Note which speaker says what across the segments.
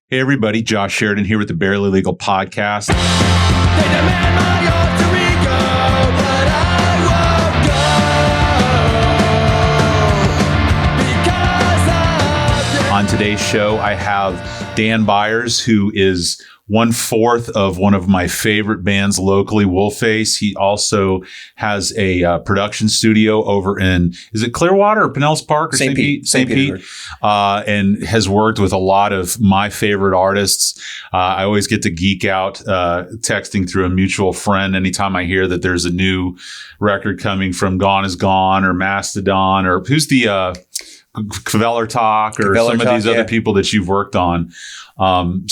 Speaker 1: Hey everybody, Josh Sheridan here with the Barely Legal Podcast. On today's show, I have Dan Byers, who is 1/4 of one of my favorite bands locally, Wolfface. He also has a production studio over in, is it Clearwater or Pinellas Park or St. Pete? St. Pete. And has worked with a lot of my favorite artists. I always get to geek out texting through a mutual friend anytime I hear that there's a new record coming from Gone Is Gone or Mastodon, or who's the Kveller Talk, or some of these other people that you've worked on. I've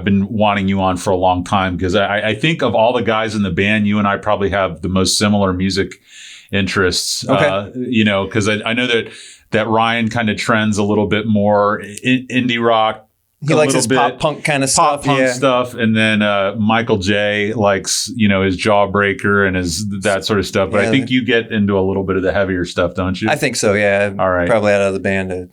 Speaker 1: been wanting you on for a long time because I think of all the guys in the band, you and I probably have the most similar music interests.
Speaker 2: Okay.
Speaker 1: Because I know that Ryan kind of trends a little bit more indie rock.
Speaker 2: He likes his pop punk kind of stuff.
Speaker 1: Pop punk stuff. And then Michael J likes, his Jawbreaker and his that sort of stuff. But I think you get into a little bit of the heavier stuff, don't you?
Speaker 2: I think so, yeah.
Speaker 1: All right.
Speaker 2: Probably out of the band.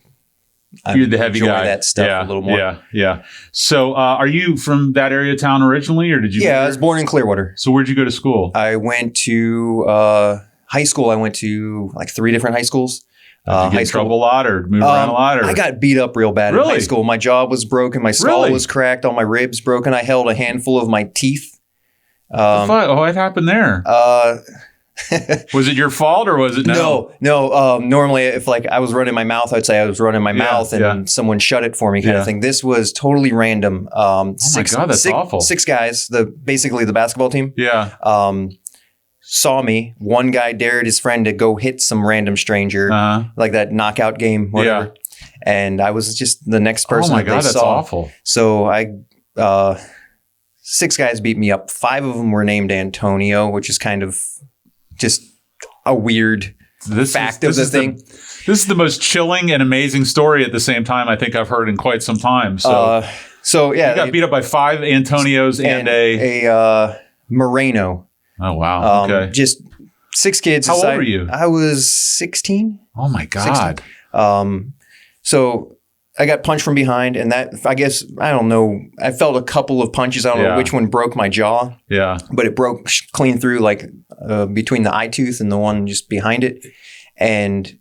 Speaker 1: You're the heavy guy.
Speaker 2: That stuff a little more.
Speaker 1: Yeah. So are you from that area of town originally, or did you?
Speaker 2: Yeah, I was born in Clearwater.
Speaker 1: So where'd you go to school?
Speaker 2: I went to high school. I went to like 3 different high schools.
Speaker 1: Did you get in trouble a lot or move around a lot? Or?
Speaker 2: I got beat up real bad in high school. My jaw was broken. My skull was cracked. All my ribs broken. I held a handful of my teeth.
Speaker 1: What happened there? Was it your fault or was it
Speaker 2: no? Normally, if I was running my mouth, I'd say I was running my mouth and someone shut it for me kind of thing. This was totally random.
Speaker 1: Oh my God, that's awful. 6
Speaker 2: guys, basically the basketball team.
Speaker 1: Yeah.
Speaker 2: Saw me. One guy dared his friend to go hit some random stranger, like that knockout game, whatever. Yeah. And I was just the next person.
Speaker 1: Oh my God, that's awful.
Speaker 2: So 6 guys beat me up. 5 of them were named Antonio, which is kind of just a weird fact of the thing.
Speaker 1: This is the most chilling and amazing story at the same time I think I've heard in quite some time. So yeah, you got beat up by 5 Antonios and a
Speaker 2: Moreno.
Speaker 1: Oh wow! Okay,
Speaker 2: just 6 kids.
Speaker 1: How old were you?
Speaker 2: I was 16.
Speaker 1: Oh my God!
Speaker 2: 16. So I got punched from behind, and that, I guess, I don't know. I felt a couple of punches. I don't know which one broke my jaw.
Speaker 1: Yeah,
Speaker 2: but it broke clean through, between the eye tooth and the one just behind it, and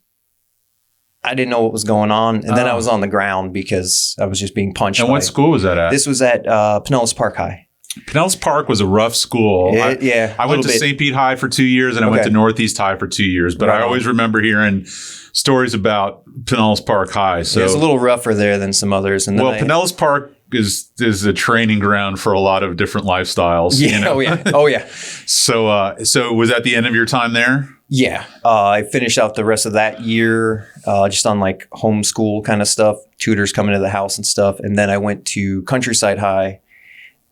Speaker 2: I didn't know what was going on. And then I was on the ground because I was just being punched.
Speaker 1: And what school was that at?
Speaker 2: This was at Pinellas Park High.
Speaker 1: Pinellas Park was a rough school. I went to St. Pete High for 2 years, and I went to Northeast High for 2 years. But I always remember hearing stories about Pinellas Park High. So
Speaker 2: it's a little rougher there than some others. And
Speaker 1: Pinellas Park is a training ground for a lot of different lifestyles.
Speaker 2: Yeah. Oh yeah.
Speaker 1: So was that the end of your time there?
Speaker 2: Yeah. I finished out the rest of that year just on homeschool kind of stuff, tutors coming to the house and stuff. And then I went to Countryside High.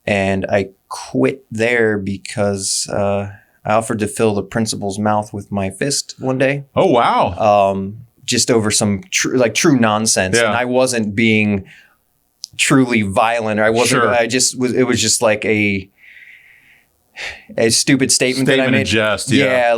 Speaker 2: And I quit there because I offered to fill the principal's mouth with my fist one day.
Speaker 1: Oh, wow.
Speaker 2: Just over some true nonsense. Yeah. And I wasn't being truly violent. I wasn't. Sure. It was just like a stupid statement that I made.
Speaker 1: Jest,
Speaker 2: yeah.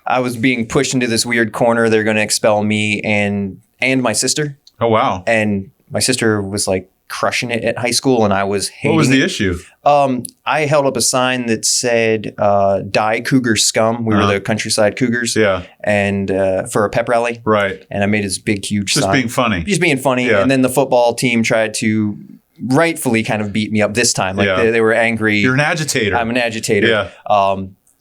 Speaker 2: I was being pushed into this weird corner. They're going to expel me and my sister.
Speaker 1: Oh, wow.
Speaker 2: And my sister was crushing it at high school, and I was hating it.
Speaker 1: What was the issue?
Speaker 2: I held up a sign that said, die Cougar scum. We were the Countryside Cougars.
Speaker 1: Yeah.
Speaker 2: And for a pep rally.
Speaker 1: Right.
Speaker 2: And I made this big, huge sign.
Speaker 1: Just being funny.
Speaker 2: Just being funny. Yeah. And then the football team tried to rightfully kind of beat me up this time. They were angry.
Speaker 1: You're an agitator.
Speaker 2: I'm an agitator.
Speaker 1: Yeah.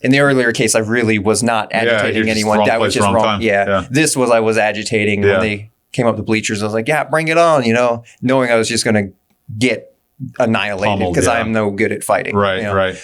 Speaker 2: In the earlier case, I really was not agitating anyone. That was just wrong. Yeah. This was, I was agitating when they came up the bleachers. I was like, yeah, bring it on, knowing I was just going to get annihilated because I am no good at fighting.
Speaker 1: Right, right.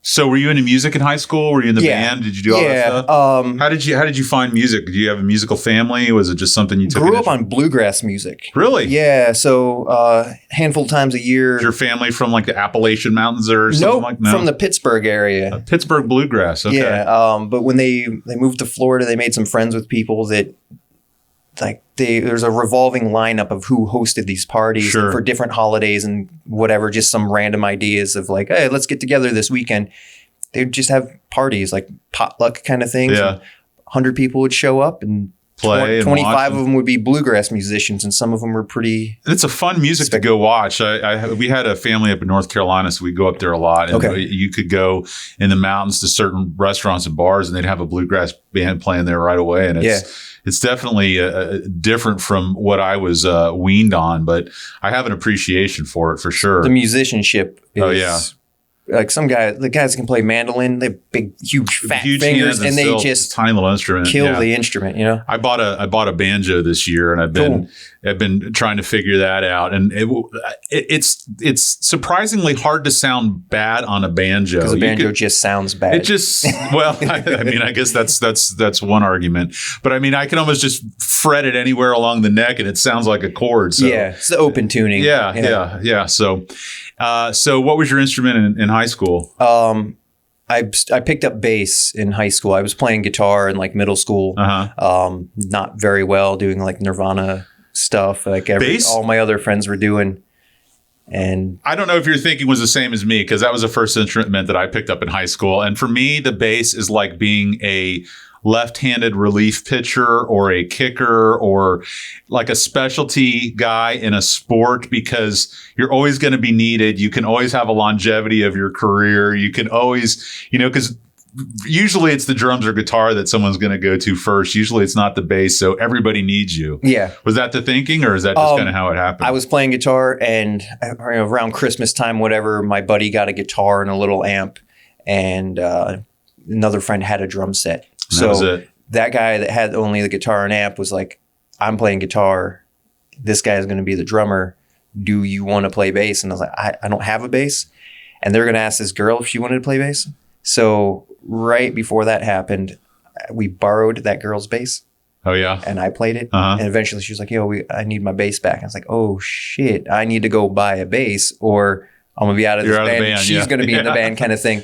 Speaker 1: So were you into music in high school? Were you in the band? Did you do all that stuff? How did you find music? Did you have a musical family? Was it just something you took?
Speaker 2: Grew up on bluegrass music.
Speaker 1: Really?
Speaker 2: Yeah. So handful of times a year.
Speaker 1: Is your family from the Appalachian Mountains or something like that? No,
Speaker 2: from the Pittsburgh area.
Speaker 1: Pittsburgh bluegrass. Okay.
Speaker 2: Yeah. But when they moved to Florida, they made some friends with people that there's a revolving lineup of who hosted these parties for different holidays and whatever, just some random ideas of hey, let's get together this weekend. They'd just have parties, potluck kind of things.
Speaker 1: Yeah.
Speaker 2: 100 people would show up and
Speaker 1: play.
Speaker 2: 25 of them would be bluegrass musicians, and some of them were pretty.
Speaker 1: It's a fun music to go watch. We had a family up in North Carolina, so we go up there a lot. And you could go in the mountains to certain restaurants and bars, and they'd have a bluegrass band playing there right away. And it's definitely different from what I was weaned on, but I have an appreciation for it for sure.
Speaker 2: The musicianship is like the guys that can play mandolin, they have big, huge fingers, and they just
Speaker 1: tiny little instrument.
Speaker 2: Kill the instrument, you know?
Speaker 1: I bought a banjo this year, and I've been trying to figure that out. And it's surprisingly hard to sound bad on a banjo.
Speaker 2: Because a banjo just sounds bad.
Speaker 1: It just, well, I mean, I guess that's one argument. But I mean, I can almost just fret it anywhere along the neck, and it sounds like a chord. So,
Speaker 2: it's the open tuning.
Speaker 1: Yeah. So what was your instrument in high school?
Speaker 2: I picked up bass in high school. I was playing guitar in like middle school. Not very well, doing like Nirvana stuff, like all my other friends were doing. And
Speaker 1: I don't know if your thinking was the same as me, because that was the first instrument that I picked up in high school. And for me, the bass is like being a left-handed relief pitcher or a kicker or like a specialty guy in a sport, because you're always going to be needed. You can always have a longevity of your career. You can always, because usually it's the drums or guitar that someone's going to go to first. Usually it's not the bass. So everybody needs you.
Speaker 2: Yeah.
Speaker 1: Was that the thinking, or is that just kind of how it happened?
Speaker 2: I was playing guitar, and around Christmas time, whatever, my buddy got a guitar and a little amp, and another friend had a drum set. So that guy that had only the guitar and amp was like, I'm playing guitar. This guy is going to be the drummer. Do you want to play bass? And I was like, I don't have a bass. And they're going to ask this girl if she wanted to play bass. So right before that happened, we borrowed that girl's bass.
Speaker 1: Oh, yeah.
Speaker 2: And I played it. And eventually she was like, I need my bass back. I was like, oh, shit. I need to go buy a bass, or I'm going to be out of this band. She's going to be in the band, kind of thing.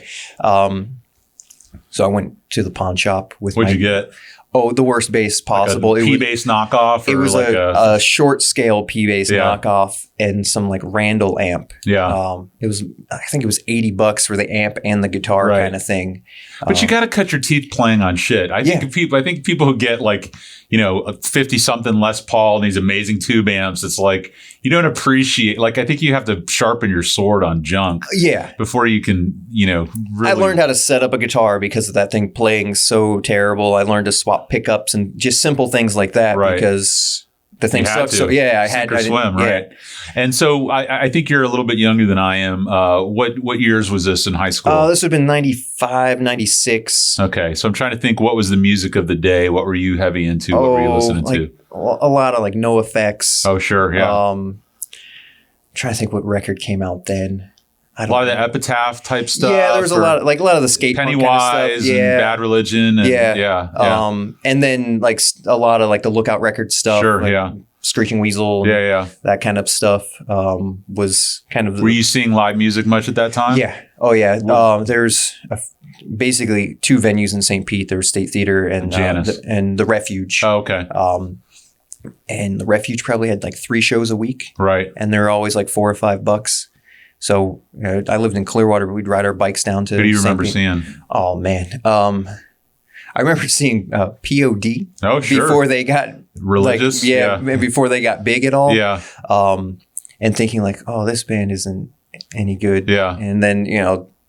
Speaker 2: So I went to the pawn shop with
Speaker 1: What'd you get?
Speaker 2: Oh, the worst bass possible.
Speaker 1: Like a P-bass knockoff?
Speaker 2: It was like a short scale P-bass knockoff and some like Randall amp.
Speaker 1: Yeah.
Speaker 2: I think it was $80 for the amp and the guitar kind of thing.
Speaker 1: But you got to cut your teeth playing on shit. I think people who get like, a 50 something Les Paul and these amazing tube amps, it's like, you don't appreciate, like, I think you have to sharpen your sword on junk.
Speaker 2: Yeah.
Speaker 1: Before you can, really.
Speaker 2: I learned how to set up a guitar because of that thing playing so terrible. I learned to swap pickups and just simple things like that because the thing sucks. So I had to swim, right?
Speaker 1: Yeah. And so I think you're a little bit younger than I am. What years was this in high school?
Speaker 2: This would have been 95, 96.
Speaker 1: Okay. So I'm trying to think, what was the music of the day? What were you heavy into? What were you listening to?
Speaker 2: A lot of like NoFX.
Speaker 1: Oh, sure. Yeah.
Speaker 2: I'm trying to think what record came out then.
Speaker 1: A lot of the Epitaph type stuff.
Speaker 2: Yeah, there was a lot of the skate
Speaker 1: Pennywise
Speaker 2: kind of stuff.
Speaker 1: and Bad Religion. And,
Speaker 2: and then like a lot of like the Lookout Records stuff.
Speaker 1: Sure,
Speaker 2: like Screeching Weasel. That kind of stuff was kind of.
Speaker 1: Were you seeing live music much at that time?
Speaker 2: Yeah. Oh yeah. There's basically two venues in St. Pete. There was State Theater and the Refuge.
Speaker 1: Oh, okay.
Speaker 2: And the Refuge probably had like 3 shows a week.
Speaker 1: Right.
Speaker 2: And they're always like $4 or $5. So I lived in Clearwater, but we'd ride our bikes down to.
Speaker 1: Who do you remember seeing?
Speaker 2: Oh man, I remember seeing POD.
Speaker 1: Oh sure.
Speaker 2: Before they got
Speaker 1: religious.
Speaker 2: Before they got big at all.
Speaker 1: Yeah.
Speaker 2: And thinking like, oh, this band isn't any good.
Speaker 1: Yeah.
Speaker 2: And then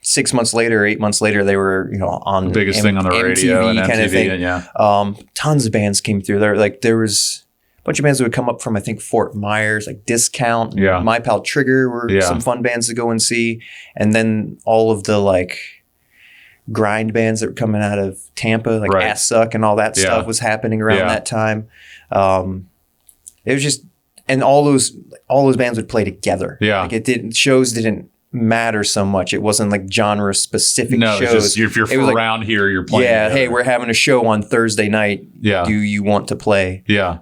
Speaker 2: 6 months later, 8 months later, they were on
Speaker 1: the biggest thing on the radio and
Speaker 2: kind
Speaker 1: MTV,
Speaker 2: of thing. Tons of bands came through there. Like there was a bunch of bands that would come up from, I think, Fort Myers, like Discount.
Speaker 1: Yeah.
Speaker 2: My Pal Trigger were some fun bands to go and see. And then all of the like grind bands that were coming out of Tampa, like Ass Suck and all that stuff was happening around that time. It was just, and all those bands would play together.
Speaker 1: Yeah.
Speaker 2: Like shows didn't matter so much. It wasn't like genre specific shows.
Speaker 1: It's just, if you're around like, here, you're playing.
Speaker 2: Yeah. Hey, we're having a show on Thursday night.
Speaker 1: Yeah.
Speaker 2: Do you want to play?
Speaker 1: Yeah.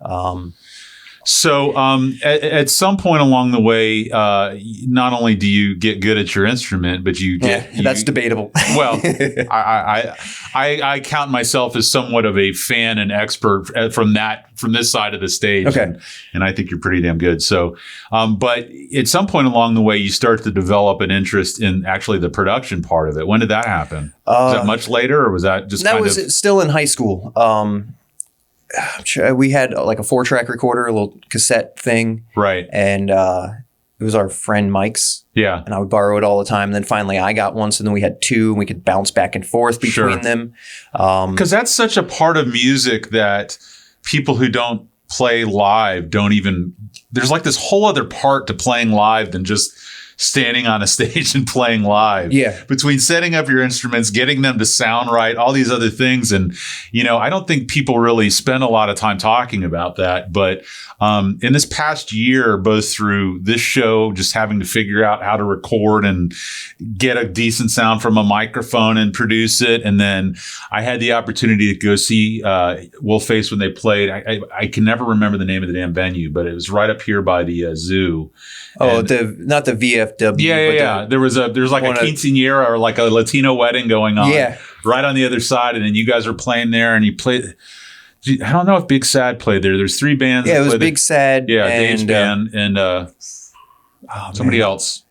Speaker 1: So at some point along the way, not only do you get good at your instrument, but you get
Speaker 2: that's debatable.
Speaker 1: Well, I count myself as somewhat of a fan and expert from this side of the stage.
Speaker 2: Okay.
Speaker 1: And I think you're pretty damn good. So, but at some point along the way, you start to develop an interest in actually the production part of it. When did that happen? Was that much later, or was that just
Speaker 2: that was still in high school? I'm sure we had like a 4-track recorder, a little cassette thing.
Speaker 1: Right.
Speaker 2: And it was our friend Mike's.
Speaker 1: Yeah.
Speaker 2: And I would borrow it all the time. And then finally I got one. So then we had 2 and we could bounce back and forth between them.
Speaker 1: Because that's such a part of music that people who don't play live don't even, there's like this whole other part to playing live than just standing on a stage and playing live.
Speaker 2: Yeah.
Speaker 1: Between setting up your instruments, getting them to sound right, all these other things. And, I don't think people really spend a lot of time talking about that. But in this past year, both through this show, just having to figure out how to record and get a decent sound from a microphone and produce it. And then I had the opportunity to go see Wolfface when they played. I can never remember the name of the damn venue, but it was right up here by the zoo.
Speaker 2: Oh, not the VFW.
Speaker 1: Yeah. There was like a quinceañera or like a Latino wedding going on.
Speaker 2: Yeah.
Speaker 1: Right on the other side, and then you guys were playing there, and you played. I don't know if Big Sad played there. There's 3 bands.
Speaker 2: Yeah, it was Big Sad.
Speaker 1: Yeah, Dave's band and somebody else.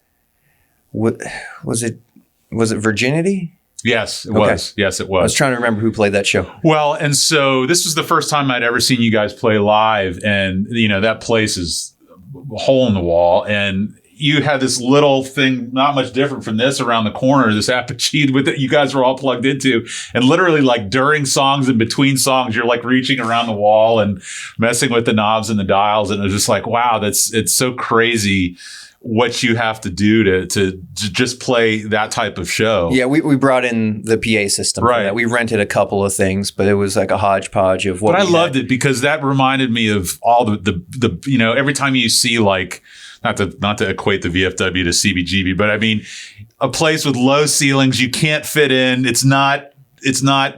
Speaker 2: What was it? Was it Virginity?
Speaker 1: Yes, it was. Yes, it was.
Speaker 2: I was trying to remember who played that show.
Speaker 1: Well, and so this was the first time I'd ever seen you guys play live, and that place is a hole in the wall, and you had this little thing, not much different from this, around the corner, this Apogee with it you guys were all plugged into. And literally, like during songs and between songs, you're like reaching around the wall and messing with the knobs and the dials. And it was just like, wow, it's so crazy what you have to do to just play that type of show.
Speaker 2: Yeah, we brought in the PA system.
Speaker 1: Right.
Speaker 2: For that. We rented a couple of things, but it was like a hodgepodge of what.
Speaker 1: But I loved it because that reminded me of all the every time you see like, not to equate the VFW to CBGB, but I mean, a place with low ceilings you can't fit in. It's not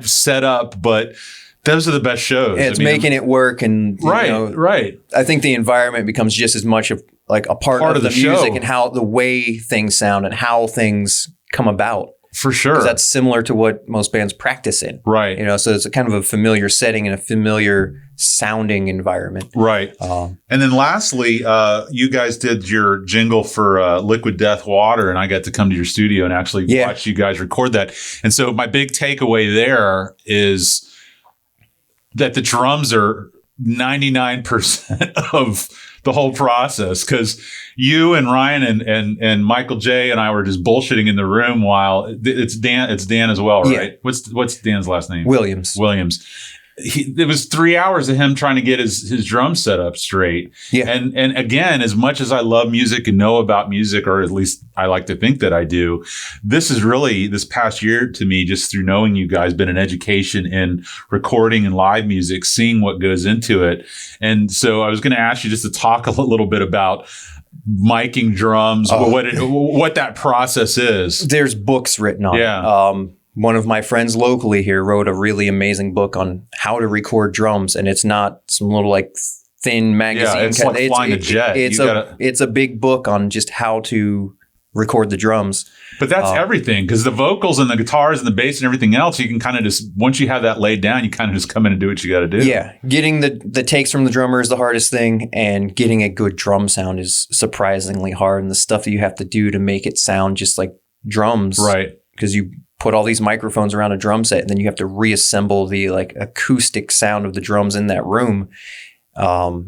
Speaker 1: set up, but those are the best shows.
Speaker 2: Yeah, it's making it work, and
Speaker 1: right.
Speaker 2: I think the environment becomes just as much of like a part of the music
Speaker 1: show.
Speaker 2: And how the way things sound and how things come about.
Speaker 1: For sure.
Speaker 2: 'Cause that's similar to what most bands practice in.
Speaker 1: Right.
Speaker 2: So it's a kind of a familiar setting and a familiar sounding environment.
Speaker 1: Right. And then lastly, you guys did your jingle for Liquid Death Water, and I got to come to your studio and actually watch you guys record that. And so my big takeaway there is that the drums are 99% of the whole process, because you and Ryan and Michael J and I were just bullshitting in the room while it's Dan as well, right? Yeah. What's Dan's last name?
Speaker 2: Williams.
Speaker 1: It was 3 hours of him trying to get his drum set up straight.
Speaker 2: Yeah.
Speaker 1: And again, as much as I love music and know about music, or at least I like to think that I do, this is really, this past year to me, just through knowing you guys, been an education in recording and live music, seeing what goes into it. And so I was going to ask you just to talk a little bit about miking drums, what that process is. There's
Speaker 2: books written on it. One of my friends locally here wrote a really amazing book on how to record drums, and it's not some little like thin magazine.
Speaker 1: Yeah, it's like flying a jet.
Speaker 2: It's a big book on just how to record the drums.
Speaker 1: But that's everything, because the vocals and the guitars and the bass and everything else, you can kind of just, once you have that laid down, you kind of just come in and do what you got to do.
Speaker 2: Yeah. Getting the takes from the drummer is the hardest thing, and getting a good drum sound is surprisingly hard. And the stuff that you have to do to make it sound just like drums.
Speaker 1: Right.
Speaker 2: Because you put all these microphones around a drum set, and then you have to reassemble the like acoustic sound of the drums in that room. So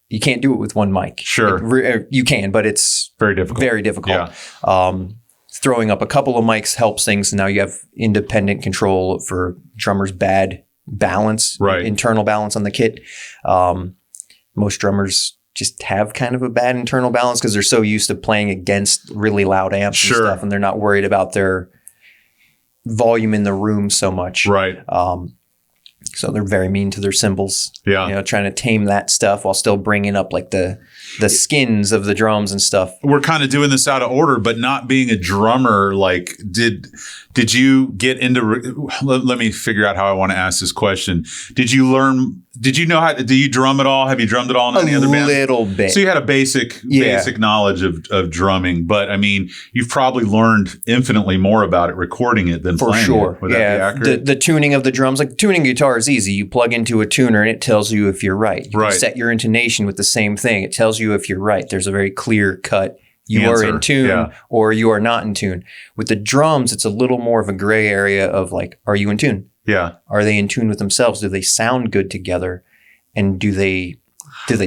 Speaker 2: you can't do it with one mic.
Speaker 1: Sure.
Speaker 2: You can, but it's
Speaker 1: very difficult.
Speaker 2: Very difficult. Yeah. Throwing up a couple of mics helps things. Now you have independent control for drummers' bad balance, internal balance on the kit. Most drummers just have kind of a bad internal balance because they're so used to playing against really loud amps and stuff, and they're not worried about their volume in the room so much.
Speaker 1: Right.
Speaker 2: So they're very mean to their cymbals.
Speaker 1: Yeah.
Speaker 2: Trying to tame that stuff while still bringing up like the skins of the drums and stuff.
Speaker 1: We're kind of doing this out of order, but not being a drummer, like did you get into, let me figure out how I want to ask this question. Did you know how, do you drum at all? Have you drummed at all in any other band?
Speaker 2: A little bit.
Speaker 1: So you had a basic knowledge of drumming, but I mean, you've probably learned infinitely more about it recording it than playing it. Would that be accurate?
Speaker 2: The tuning of the drums, like tuning guitar is easy. You plug into a tuner and it tells you if you're right. You can set your intonation with the same thing. It tells you if you're right. There's a very clear cut. You are in tune or you are not in tune. With the drums, it's a little more of a gray area of like, are you in tune?
Speaker 1: Yeah.
Speaker 2: Are they in tune with themselves? Do they sound good together? And do they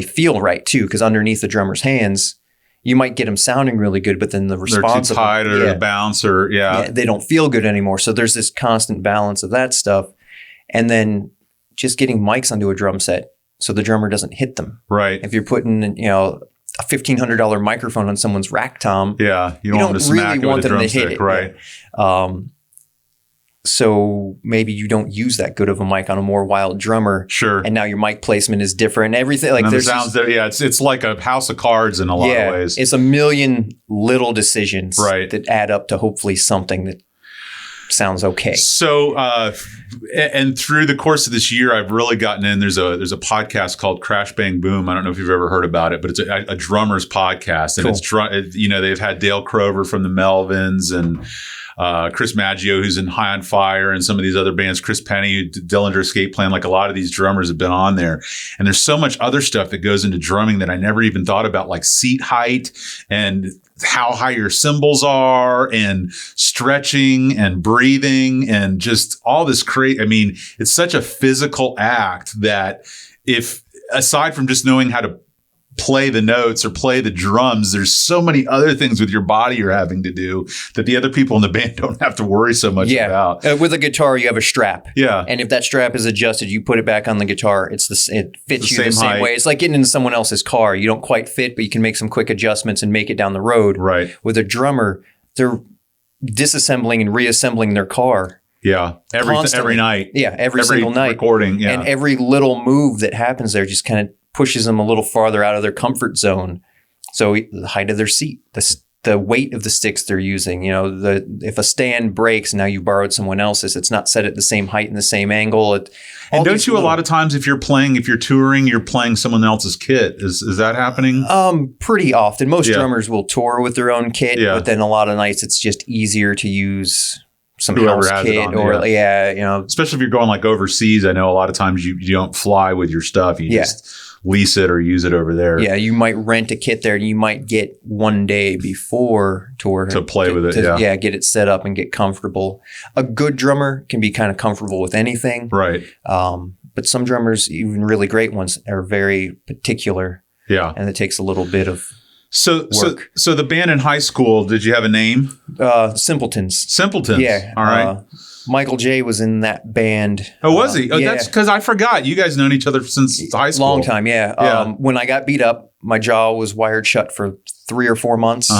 Speaker 2: feel right too? Because underneath the drummer's hands, you might get them sounding really good, but then the response
Speaker 1: they're too tight or the bounce or
Speaker 2: they don't feel good anymore. So there's this constant balance of that stuff. And then just getting mics onto a drum set so the drummer doesn't hit them.
Speaker 1: Right.
Speaker 2: If you're putting, a $1,500 microphone on someone's rack tom,
Speaker 1: you don't want to smack
Speaker 2: really
Speaker 1: it
Speaker 2: want
Speaker 1: with a
Speaker 2: them to
Speaker 1: drumstick,
Speaker 2: hit it.
Speaker 1: right?
Speaker 2: So maybe you don't use that good of a mic on a more wild drummer.
Speaker 1: Sure.
Speaker 2: And now your mic placement is different. Everything like
Speaker 1: there's sounds there. Yeah, it's like a house of cards in a lot of ways.
Speaker 2: It's a million little decisions that add up to hopefully something that sounds okay.
Speaker 1: So, and through the course of this year, I've really gotten in. There's a podcast called Crash Bang Boom. I don't know if you've ever heard about it, but it's a drummer's podcast, and
Speaker 2: cool.
Speaker 1: They've had Dale Crover from the Melvins and Chris Maggio, who's in High on Fire, and some of these other bands, Chris Penny, Dillinger Escape Plan, like a lot of these drummers have been on there. And there's so much other stuff that goes into drumming that I never even thought about, like seat height and how high your cymbals are and stretching and breathing and just all this it's such a physical act that if aside from just knowing how to play the notes or play the drums, there's so many other things with your body you're having to do that the other people in the band don't have to worry so much about.
Speaker 2: With a guitar, you have a strap.
Speaker 1: Yeah.
Speaker 2: And if that strap is adjusted, you put it back on the guitar. It fits you the same way. It's like getting into someone else's car. You don't quite fit, but you can make some quick adjustments and make it down the road.
Speaker 1: Right.
Speaker 2: With a drummer, they're disassembling and reassembling their car.
Speaker 1: Yeah. Every night.
Speaker 2: Yeah. Every single night.
Speaker 1: Recording. Yeah.
Speaker 2: And every little move that happens there just kind of pushes them a little farther out of their comfort zone. So the height of their seat, the weight of the sticks they're using, if a stand breaks, now you borrowed someone else's, it's not set at the same height and the same angle.
Speaker 1: And don't you a lot of times if you're touring, you're playing someone else's kit? Is that happening?
Speaker 2: Pretty often. Most drummers will tour with their own kit, but then a lot of nights it's just easier to use some house kit
Speaker 1: especially if you're going like overseas. I know a lot of times you don't fly with your stuff. You just lease it or use it over there.
Speaker 2: Yeah, you might rent a kit there and you might get one day before tour
Speaker 1: to play with it.
Speaker 2: Get it set up and get comfortable. A good drummer can be kind of comfortable with anything.
Speaker 1: Right.
Speaker 2: But some drummers, even really great ones, are very particular.
Speaker 1: Yeah.
Speaker 2: And it takes a little bit of
Speaker 1: work. So the band in high school, did you have a name?
Speaker 2: Simpletons.
Speaker 1: Simpletons.
Speaker 2: Yeah.
Speaker 1: All right.
Speaker 2: Michael J was in that band.
Speaker 1: Oh, was he? Oh, that's because I forgot. You guys known each other since high school.
Speaker 2: Long time, yeah. When I got beat up, my jaw was wired shut for 3 or 4 months.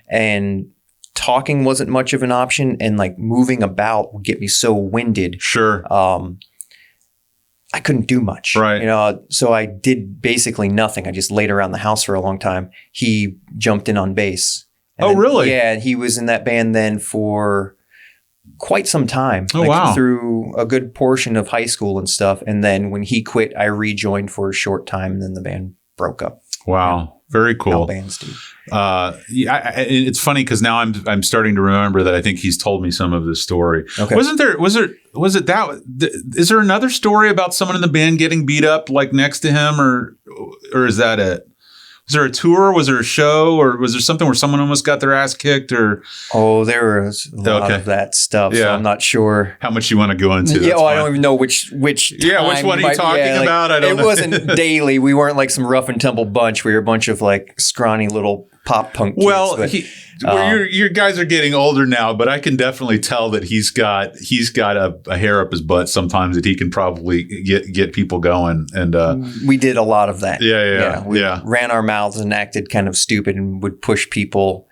Speaker 2: And talking wasn't much of an option. And like moving about would get me so winded.
Speaker 1: Sure.
Speaker 2: I couldn't do much.
Speaker 1: Right.
Speaker 2: So I did basically nothing. I just laid around the house for a long time. He jumped in on bass.
Speaker 1: Really?
Speaker 2: Yeah. He was in that band then for quite some time.
Speaker 1: Oh, wow.
Speaker 2: Through a good portion of high school and stuff. And then when he quit, I rejoined for a short time and then the band broke up.
Speaker 1: Wow. Very cool.
Speaker 2: How bands do.
Speaker 1: It's funny because now I'm starting to remember that I think he's told me some of this story.
Speaker 2: Okay.
Speaker 1: Is there another story about someone in the band getting beat up like next to him or is that it? Was there a tour? Was there a show? Or was there something where someone almost got their ass kicked? Or
Speaker 2: there was a lot of that stuff. So I'm not sure
Speaker 1: how much you want to go into.
Speaker 2: I don't even know which time.
Speaker 1: Which one are you talking about? I don't know.
Speaker 2: It wasn't daily. We weren't like some rough and tumble bunch. We were a bunch of like scrawny little pop punk kids.
Speaker 1: Well, your guys are getting older now, but I can definitely tell that he's got a hair up his butt sometimes that he can probably get people going. And
Speaker 2: we did a lot of that.
Speaker 1: We
Speaker 2: ran our mouths and acted kind of stupid and would push people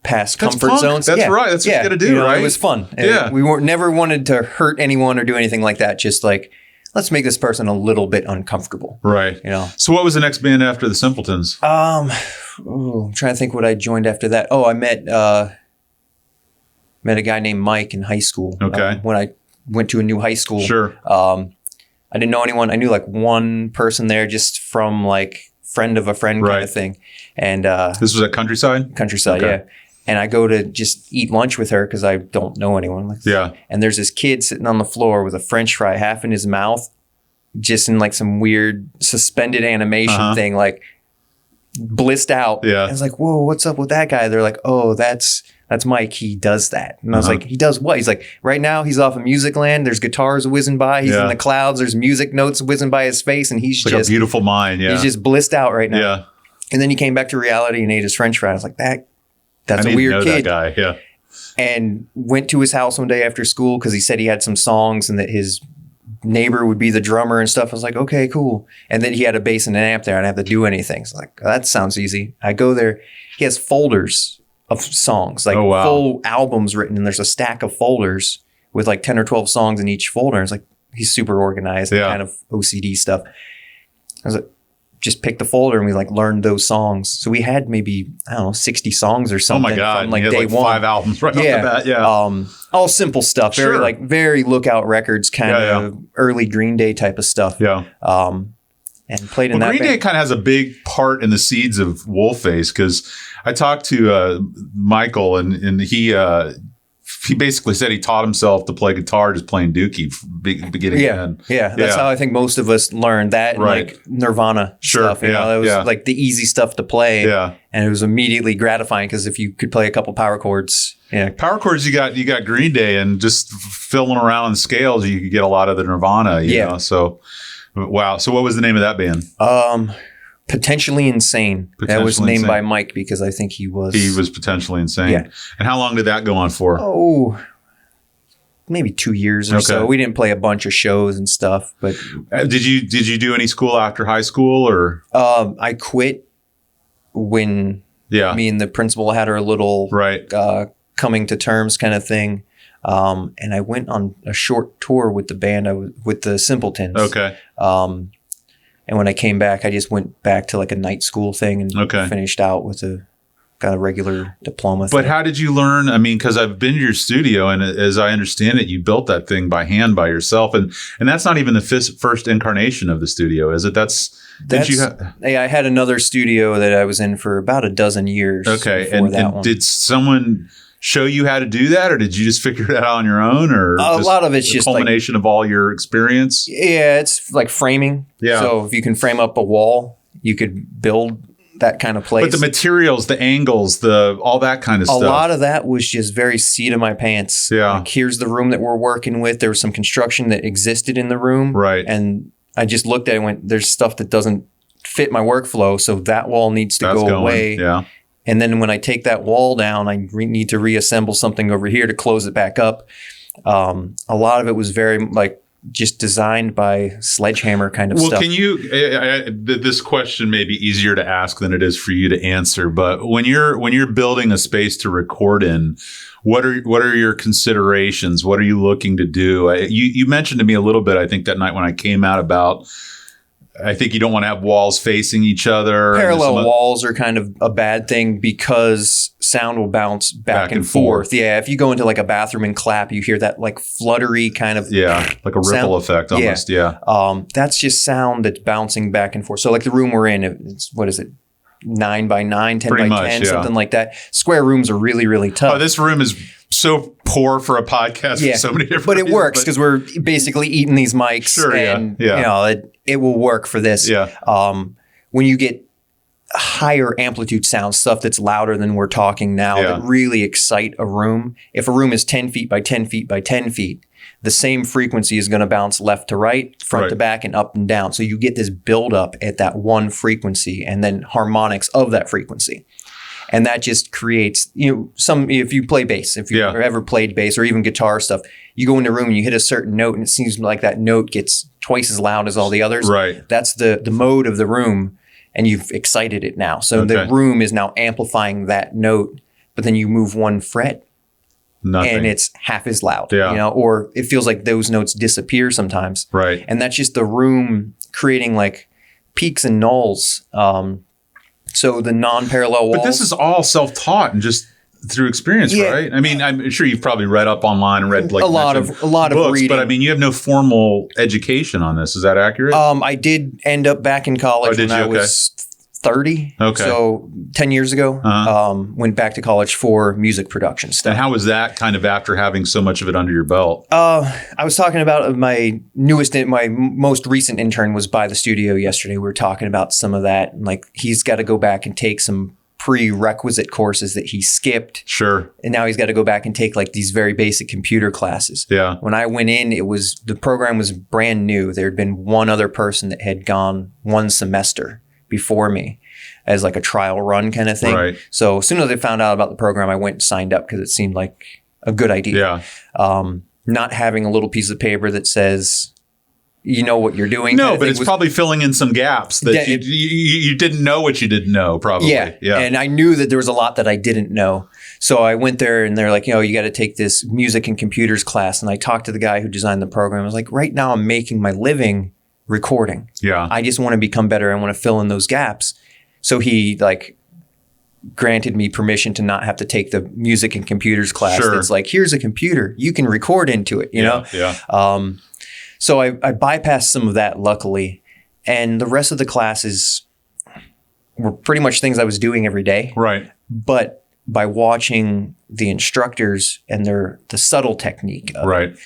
Speaker 2: past comfort zones.
Speaker 1: That's right. That's what you got to do, right?
Speaker 2: It was fun.
Speaker 1: Yeah.
Speaker 2: We never wanted to hurt anyone or do anything like that. Just like, let's make this person a little bit uncomfortable.
Speaker 1: Right. So what was the next band after the Simpletons?
Speaker 2: I'm trying to think what I joined after that. Oh, I met a guy named Mike in high school.
Speaker 1: Okay.
Speaker 2: When I went to a new high school.
Speaker 1: Sure.
Speaker 2: I didn't know anyone. I knew like one person there just from like friend of a friend kind of thing. And
Speaker 1: this was at Countryside?
Speaker 2: Countryside,
Speaker 1: okay.
Speaker 2: Yeah. And I go to just eat lunch with her because I don't know anyone. And there's this kid sitting on the floor with a French fry half in his mouth, just in like some weird suspended animation thing, like blissed out.
Speaker 1: Yeah.
Speaker 2: I was like, whoa, what's up with that guy? They're like, oh, that's Mike. He does that. And I was like, he does what? He's like, right now he's off of Music Land. There's guitars whizzing by. He's in the clouds. There's music notes whizzing by his face. And he's
Speaker 1: like
Speaker 2: just
Speaker 1: a beautiful mind. Yeah.
Speaker 2: He's just blissed out right now.
Speaker 1: Yeah.
Speaker 2: And then he came back to reality and ate his French fry. I was like, that's
Speaker 1: I
Speaker 2: a
Speaker 1: need
Speaker 2: weird
Speaker 1: to know
Speaker 2: kid.
Speaker 1: that guy. Yeah.
Speaker 2: And went to his house one day after school because he said he had some songs and that his neighbor would be the drummer and stuff. I was like, okay, cool. And then he had a bass and an amp there. I didn't have to do anything. So like, that sounds easy. I go there. He has folders of songs, like full albums written. And there's a stack of folders with like 10 or 12 songs in each folder. It's like, he's super organized, kind of OCD stuff. I was like, just picked the folder and we like learned those songs. So we had maybe, I don't know, 60 songs or something.
Speaker 1: Oh my God.
Speaker 2: From like
Speaker 1: day
Speaker 2: one.
Speaker 1: 5 albums right off the bat. Yeah.
Speaker 2: All simple stuff. Very Lookout Records kind of early Green Day type of stuff.
Speaker 1: Yeah.
Speaker 2: And played in that
Speaker 1: Green
Speaker 2: band.
Speaker 1: Day kind of has a big part in the seeds of Wolfface because I talked to Michael and he basically said he taught himself to play guitar just playing Dookie beginning to end.
Speaker 2: Yeah, that's how I think most of us learned that and like Nirvana stuff. You know, that was like the easy stuff to play. Yeah. And it was immediately gratifying because if you could play a couple power chords. Yeah.
Speaker 1: Power chords, you got Green Day and just fiddling around on the scales, you could get a lot of the Nirvana, you know. So wow. So what was the name of that band?
Speaker 2: Potentially Insane. That was named by Mike because I think he was
Speaker 1: potentially insane.
Speaker 2: Yeah.
Speaker 1: And how long did that go on for?
Speaker 2: Oh, maybe 2 years or so. We didn't play a bunch of shows and stuff, but
Speaker 1: did you do any school after high school or?
Speaker 2: I quit when me and the principal had our little coming to terms kind of thing. And I went on a short tour with the band, with the Simpletons. Okay. And when I came back, I just went back to like a night school thing and finished out with a kind of regular diploma thing.
Speaker 1: But how did you learn? I mean, because I've been to your studio and as I understand it, you built that thing by hand by yourself. And that's not even the first incarnation of the studio, is it?
Speaker 2: I had another studio that I was in for about a dozen years.
Speaker 1: Okay. And did someone show you how to do that, or did you just figure it out on your own, or
Speaker 2: a lot of it's just
Speaker 1: culmination of all your experience?
Speaker 2: Yeah, it's like framing. Yeah. So if you can frame up a wall, you could build that kind of place.
Speaker 1: But the materials, the angles, all that kind of stuff.
Speaker 2: A lot of that was just very seat of my pants. Yeah. Like, here's the room that we're working with. There was some construction that existed in the room. Right. And I just looked at it and went, there's stuff that doesn't fit my workload, so that wall needs to go away. Yeah. And then when I take that wall down, I need to reassemble something over here to close it back up. A lot of it was very like just designed by sledgehammer kind of stuff.
Speaker 1: Well, can you? This question may be easier to ask than it is for you to answer. But when you're building a space to record in, what are your considerations? What are you looking to do? You mentioned to me a little bit, I think that night when I came out, about I think you don't want to have walls facing each other.
Speaker 2: Parallel walls are kind of a bad thing because sound will bounce back and forth. Yeah, if you go into like a bathroom and clap, you hear that like fluttery kind of
Speaker 1: like a ripple effect almost. Yeah.
Speaker 2: That's just sound that's bouncing back and forth. So like the room we're in, it's what is it? 9 by 9, 10
Speaker 1: Pretty
Speaker 2: by 10, something like that. Square rooms are really, really tough.
Speaker 1: Oh, this room is so poor for a podcast for so many different
Speaker 2: But it works because we're basically eating these mics. Sure, and you know, it will work for this. Yeah. When you get higher amplitude sound, stuff that's louder than we're talking now, that really excite a room. If a room is 10 feet by 10 feet by 10 feet, the same frequency is going to bounce left to right, front to back, and up and down. So you get this buildup at that one frequency and then harmonics of that frequency. And that just creates, if you play bass, if you've ever played bass or even guitar stuff, you go in a room and you hit a certain note and it seems like that note gets twice as loud as all the others. Right. That's the mode of the room, and you've excited it now. So the room is now amplifying that note, but then you move one fret. Nothing. And it's half as loud, or it feels like those notes disappear sometimes. Right. And that's just the room creating like peaks and nulls. So the non-parallel walls.
Speaker 1: But this is all self-taught and just through experience, right? I mean, I'm sure you've probably read up online and read like
Speaker 2: a lot of
Speaker 1: books,
Speaker 2: reading.
Speaker 1: But I mean, you have no formal education on this. Is that accurate?
Speaker 2: I did end up back in college when I was 30.
Speaker 1: Okay.
Speaker 2: So 10 years ago, went back to college for music production stuff.
Speaker 1: And how was that kind of after having so much of it under your belt?
Speaker 2: I was talking about my most recent intern was by the studio yesterday. We were talking about some of that. And like, he's got to go back and take some prerequisite courses that he skipped.
Speaker 1: Sure.
Speaker 2: And now he's got to go back and take like these very basic computer classes.
Speaker 1: Yeah.
Speaker 2: When I went in, the program was brand new. There had been one other person that had gone one semester before me as like a trial run kind of thing.
Speaker 1: Right.
Speaker 2: So as soon as I found out about the program, I went and signed up because it seemed like a good idea.
Speaker 1: Yeah.
Speaker 2: Not having a little piece of paper that says, you know what you're doing.
Speaker 1: No, but it's probably filling in some gaps that you didn't know what you didn't know, probably.
Speaker 2: Yeah. And I knew that there was a lot that I didn't know. So I went there and they're like, you got to take this music and computers class. And I talked to the guy who designed the program. I was like, right now I'm making my living recording.
Speaker 1: Yeah.
Speaker 2: I just want to become better. I want to fill in those gaps. So he like granted me permission to not have to take the music and computers class.
Speaker 1: Sure.
Speaker 2: That's like, here's a computer. You can record into it, you know?
Speaker 1: Yeah.
Speaker 2: So I bypassed some of that, luckily. And the rest of the classes were pretty much things I was doing every day.
Speaker 1: Right.
Speaker 2: But by watching the instructors and the subtle technique of
Speaker 1: right.
Speaker 2: it,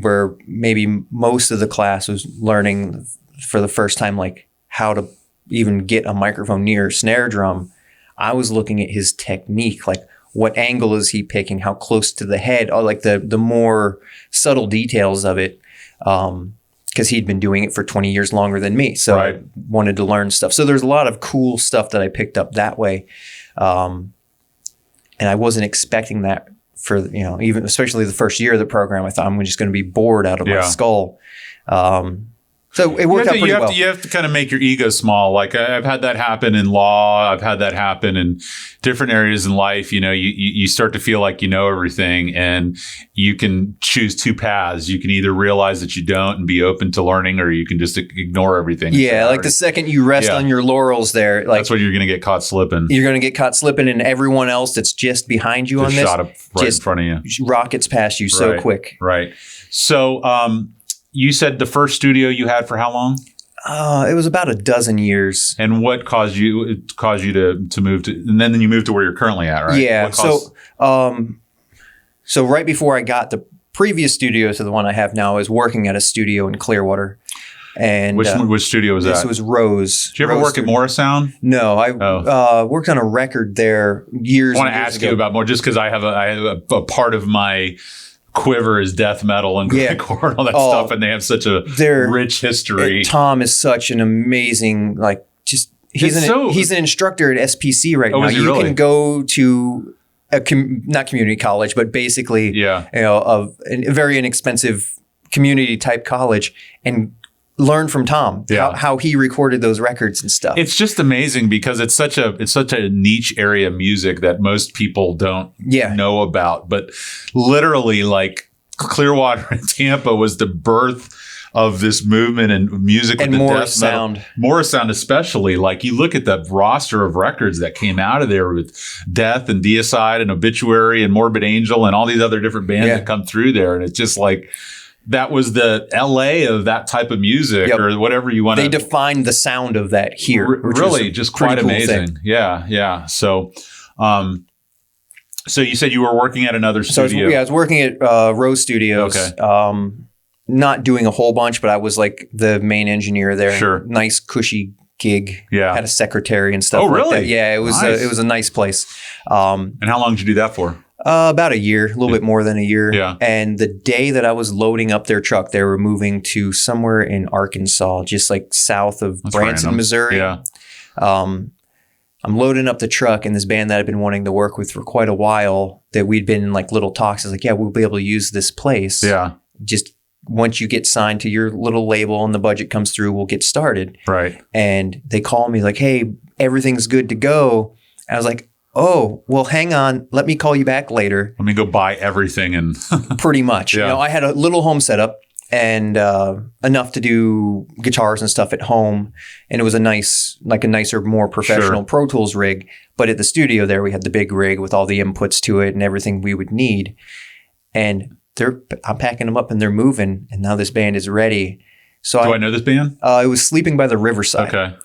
Speaker 2: where maybe most of the class was learning for the first time, like how to even get a microphone near a snare drum, I was looking at his technique, like what angle is he picking, how close to the head, or like the more subtle details of it. Because he'd been doing it for 20 years longer than me. So
Speaker 1: right.
Speaker 2: I wanted to learn stuff. So there's a lot of cool stuff that I picked up that way. And I wasn't expecting that for, even especially the first year of the program. I thought I'm just going to be bored out of my skull. So it worked out pretty well.
Speaker 1: You have to kind of make your ego small. Like I've had that happen in law. I've had that happen in different areas in life. You start to feel like you know everything, and you can choose two paths. You can either realize that you don't and be open to learning, or you can just ignore everything.
Speaker 2: Yeah, like the second you rest on your laurels there, like
Speaker 1: that's when you're going to get caught slipping.
Speaker 2: You're going to get caught slipping, and everyone else that's just behind you on this
Speaker 1: shot up right in front of you,
Speaker 2: rockets past you so quick.
Speaker 1: Right. So, you said the first studio you had for how long?
Speaker 2: It was about a dozen years.
Speaker 1: And what caused you to move to, and then you moved to where you're currently at, right?
Speaker 2: Yeah. So right before I got the previous studio to the one I have now, I was working at a studio in Clearwater. And
Speaker 1: which studio was that?
Speaker 2: This was Rose.
Speaker 1: Did you ever work at Morris Sound?
Speaker 2: No, I worked on a record there years ago.
Speaker 1: I want to ask you about more, just because I have a part of my quiver is death metal and grindcore and all that stuff, and they have such a rich history.
Speaker 2: Tom is such an amazing, he's an instructor at SPC right now. You can go to not community college, but basically a very inexpensive community type college and learn from Tom how he recorded those records and stuff.
Speaker 1: It's just amazing because it's such a niche area of music that most people don't know about. But literally, like Clearwater and Tampa was the birth of this movement and music
Speaker 2: and
Speaker 1: with the
Speaker 2: Morris Sound.
Speaker 1: Morris Sound especially. Like you look at the roster of records that came out of there with Death and Deicide and Obituary and Morbid Angel and all these other different bands that come through there, and it's just like. That was the LA of that type of music or whatever you want to.
Speaker 2: They defined the sound of that here.
Speaker 1: Really, just quite amazing. Cool yeah. So, so you said you were working at another studio.
Speaker 2: I was working at Rose Studios.
Speaker 1: Okay.
Speaker 2: Not doing a whole bunch, but I was like the main engineer there.
Speaker 1: Sure.
Speaker 2: Nice, cushy gig.
Speaker 1: Yeah.
Speaker 2: Had a secretary and stuff.
Speaker 1: Oh, really?
Speaker 2: Like that. Yeah, it was
Speaker 1: nice.
Speaker 2: It was a nice place.
Speaker 1: And how long did you do that for?
Speaker 2: About a year, a little bit more than a year.
Speaker 1: Yeah.
Speaker 2: And the day that I was loading up their truck, they were moving to somewhere in Arkansas, just like south of Branson, Missouri.
Speaker 1: Yeah.
Speaker 2: I'm loading up the truck, and this band that I've been wanting to work with for quite a while, that we'd been in like little talks. I was like, yeah, we'll be able to use this place.
Speaker 1: Yeah.
Speaker 2: Just once you get signed to your little label and the budget comes through, we'll get started.
Speaker 1: Right.
Speaker 2: And they call me like, hey, everything's good to go. I was like, oh, well, hang on. Let me call you back later.
Speaker 1: Let me go buy everything. And
Speaker 2: pretty much.
Speaker 1: Yeah.
Speaker 2: I had a little home setup and enough to do guitars and stuff at home. And it was a nicer, more professional Pro Tools rig. But at the studio there, we had the big rig with all the inputs to it and everything we would need. And I'm packing them up and they're moving. And now this band is ready. So
Speaker 1: do I know this band?
Speaker 2: It was Sleeping by the Riverside.
Speaker 1: Okay.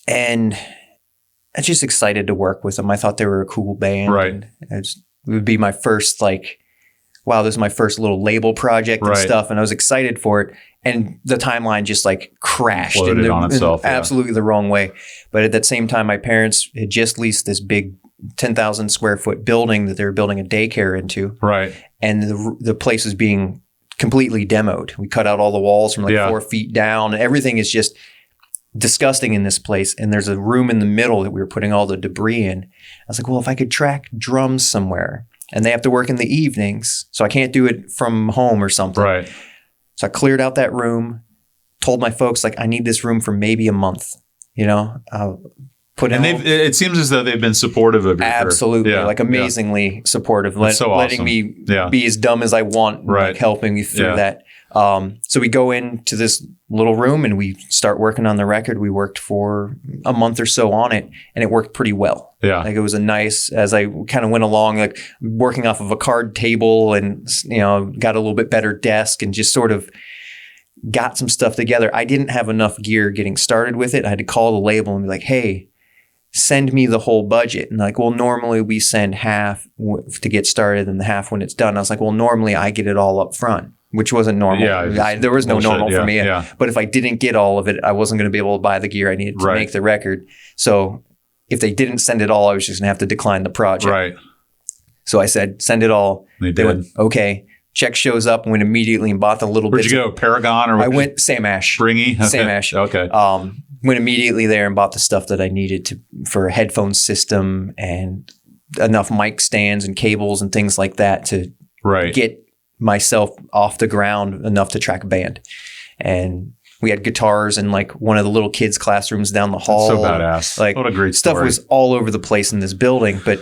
Speaker 2: And I was just excited to work with them. I thought they were a cool band.
Speaker 1: Right.
Speaker 2: And it would be my first wow, this is my first little label project and stuff. And I was excited for it. And the timeline just crashed
Speaker 1: on itself,
Speaker 2: absolutely the wrong way. But at that same time, my parents had just leased this big 10,000 square foot building that they were building a daycare into.
Speaker 1: Right.
Speaker 2: And the place was being completely demoed. We cut out all the walls from 4 feet down. And everything is just disgusting in this place. And there's a room in the middle that we were putting all the debris in. I was like, well, if I could track drums somewhere, and they have to work in the evenings, so I can't do it from home or something.
Speaker 1: Right.
Speaker 2: So I cleared out that room, told my folks, I need this room for maybe a month,
Speaker 1: it seems as though they've been supportive of you.
Speaker 2: Absolutely. Amazingly supportive. Letting me be as dumb as I want, helping me through that. So we go into this little room and we start working on the record. We worked for a month or so on it, and it worked pretty well.
Speaker 1: Yeah.
Speaker 2: It was as I kind of went along, working off of a card table and, got a little bit better desk and just sort of got some stuff together. I didn't have enough gear getting started with it. I had to call the label and be like, hey, send me the whole budget. And well, normally we send half to get started and the half when it's done. I was like, well, normally I get it all up front, which wasn't normal.
Speaker 1: Yeah,
Speaker 2: there was no normal for me.
Speaker 1: Yeah.
Speaker 2: But if I didn't get all of it, I wasn't going to be able to buy the gear I needed to make the record. So if they didn't send it all, I was just going to have to decline the project.
Speaker 1: Right.
Speaker 2: So I said, send it all.
Speaker 1: They
Speaker 2: went, okay. Check shows up and went immediately and bought the little bit.
Speaker 1: Where'd you go? Paragon?
Speaker 2: I went Sam Ash.
Speaker 1: Springy? Okay.
Speaker 2: Sam Ash.
Speaker 1: Okay.
Speaker 2: Went immediately there and bought the stuff that I needed for a headphone system and enough mic stands and cables and things like that to get myself off the ground enough to track a band. And we had guitars in one of the little kids' classrooms down the hall.
Speaker 1: That's so badass. What a great story.
Speaker 2: Stuff was all over the place in this building, but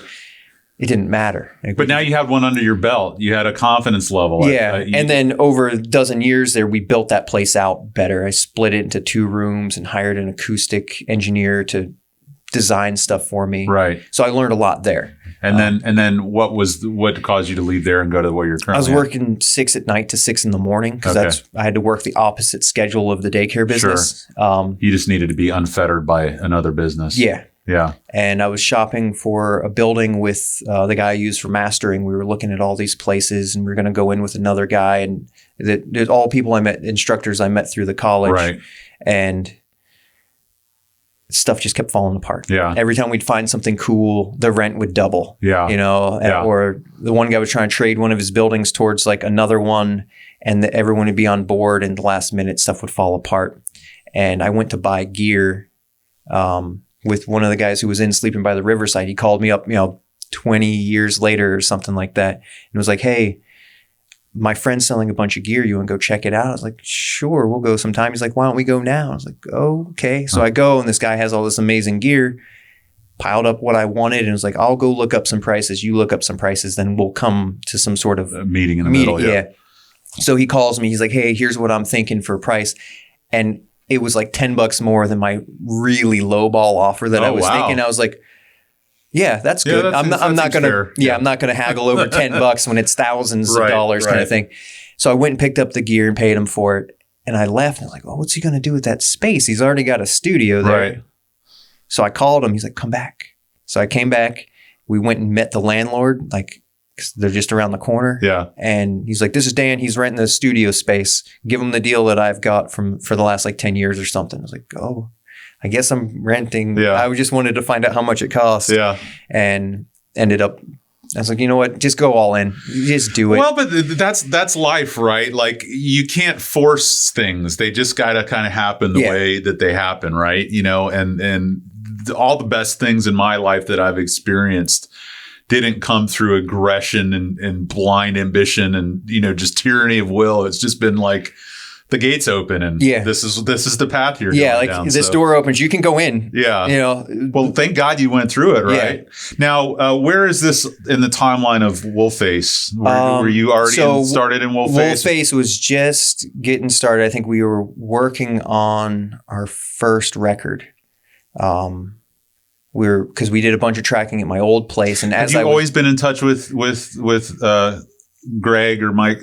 Speaker 2: it didn't matter.
Speaker 1: But now you had one under your belt. You had a confidence level.
Speaker 2: Yeah. And then over a dozen years there, we built that place out better. I split it into 2 rooms and hired an acoustic engineer to design stuff for me.
Speaker 1: Right.
Speaker 2: So I learned a lot there.
Speaker 1: And then what caused you to leave there and go to where you're currently
Speaker 2: I was working 6 at night to 6 in the morning because I had to work the opposite schedule of the daycare business.
Speaker 1: Sure. You just needed to be unfettered by another business.
Speaker 2: Yeah.
Speaker 1: Yeah.
Speaker 2: And I was shopping for a building with the guy I used for mastering. We were looking at all these places and we were going to go in with another guy. And there's all people I met, instructors I met through the college.
Speaker 1: Right.
Speaker 2: And stuff just kept falling apart.
Speaker 1: Yeah.
Speaker 2: Every time we'd find something cool, the rent would double.
Speaker 1: Yeah.
Speaker 2: Or the one guy was trying to trade one of his buildings towards another one and everyone would be on board and the last minute stuff would fall apart. And I went to buy gear, with one of the guys who was in Sleeping by the Riverside. He called me up, 20 years later or something like that. And was like, hey, my friend's selling a bunch of gear. You want to go check it out? I was like, sure, we'll go sometime. He's like, why don't we go now? I was like, oh, okay. So I go and this guy has all this amazing gear, piled up what I wanted and was like, I'll go look up some prices. You look up some prices, then we'll come to some sort of
Speaker 1: a meeting in the middle. Yeah.
Speaker 2: So he calls me. He's like, hey, here's what I'm thinking for a price. And it was $10 more than my really lowball offer that I was thinking. I was like, yeah, that's good. I'm not going to haggle over $10 when it's thousands of dollars kind of thing. So I went and picked up the gear and paid him for it. And I left and I was like, well, what's he going to do with that space? He's already got a studio there.
Speaker 1: Right.
Speaker 2: So I called him. He's like, come back. So I came back. We went and met the landlord, 'cause they're just around the corner.
Speaker 1: Yeah.
Speaker 2: And he's like, this is Dan. He's renting the studio space. Give him the deal that I've got for the last 10 years or something. I was like, oh, I guess I'm renting.
Speaker 1: Yeah.
Speaker 2: I just wanted to find out how much it cost.
Speaker 1: Yeah.
Speaker 2: And ended up, I was like, you know what? Just go all in. Just do it.
Speaker 1: Well, but that's life, right? You can't force things. They just got to kind of happen the way that they happen, right? And all the best things in my life that I've experienced didn't come through aggression and blind ambition and, just tyranny of will. It's just been the gates open and this is the path you're going down.
Speaker 2: This door opens, you can go in.
Speaker 1: Yeah. Well, thank God you went through it, right? Yeah. Now, where is this in the timeline of Wolfface? Were you already started in Wolfface?
Speaker 2: Wolfface was just getting started. I think we were working on our first record. Because we did a bunch of tracking at my old place, and
Speaker 1: have you always been in touch with Greg or Mike?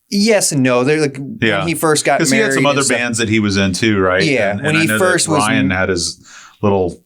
Speaker 2: Yes and no. They're like when he first got married.
Speaker 1: Because he had some other bands that he was in too, right?
Speaker 2: Yeah.
Speaker 1: And
Speaker 2: when he first was
Speaker 1: Ryan had his little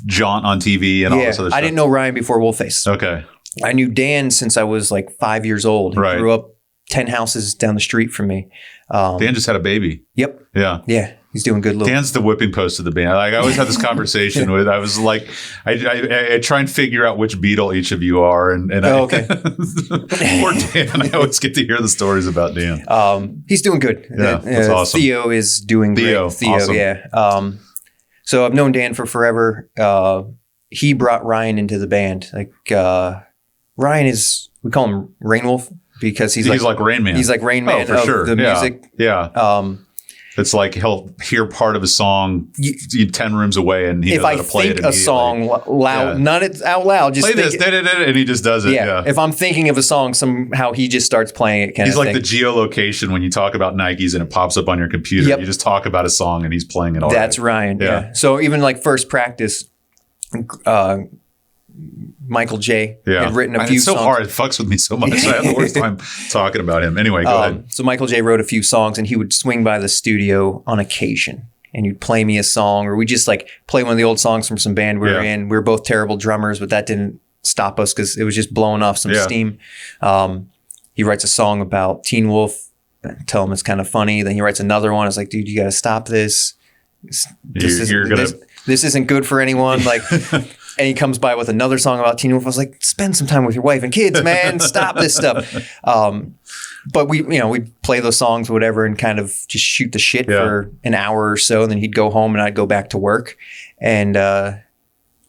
Speaker 1: jaunt on TV and all this other stuff.
Speaker 2: I didn't know Ryan before Wolfface.
Speaker 1: Okay.
Speaker 2: I knew Dan since I was like 5 years old. He grew up 10 houses down the street from me.
Speaker 1: Dan just had a baby.
Speaker 2: Yep.
Speaker 1: Yeah.
Speaker 2: Yeah. He's doing good.
Speaker 1: Dan's the whipping post of the band. Like I always have this conversation with. I was like, I try and figure out which Beatle each of you are, and
Speaker 2: okay.
Speaker 1: Poor Dan. I always get to hear the stories about Dan.
Speaker 2: He's doing good.
Speaker 1: Yeah, that's awesome.
Speaker 2: Theo is doing great. Theo,
Speaker 1: awesome.
Speaker 2: Yeah. So I've known Dan for forever. He brought Ryan into the band. Like Ryan is, we call him Rain Wolf because he's like Rain Man. He's like Rain Man
Speaker 1: for sure.
Speaker 2: The music.
Speaker 1: Yeah. It's like he'll hear part of a song 10 rooms away and he knows how to play it.
Speaker 2: If I think a song loud, not out loud, just
Speaker 1: play this, and he just does it. Yeah.
Speaker 2: If I'm thinking of a song, somehow he just starts playing it.
Speaker 1: He's like the geolocation when you talk about Nikes and it pops up on your computer. Yep. You just talk about a song and he's playing it all.
Speaker 2: That's Ryan. Yeah. So even like first practice, Michael J had written a few songs. It's so hard.
Speaker 1: It fucks with me so much. I have the worst time talking about him. Anyway, go ahead.
Speaker 2: So Michael J wrote a few songs and he would swing by the studio on occasion and you'd play me a song or we just like play one of the old songs from some band we were in. We were both terrible drummers, but that didn't stop us because it was just blowing off some steam. He writes a song about Teen Wolf. I tell him it's kind of funny. Then he writes another one. I was like, dude, you got to stop this. This isn't good for anyone. Like, and he comes by with another song about Teen Wolf. I was like, spend some time with your wife and kids, man. Stop this stuff. But we'd play those songs, whatever, and kind of just shoot the shit for an hour or so. And then he'd go home and I'd go back to work. And we're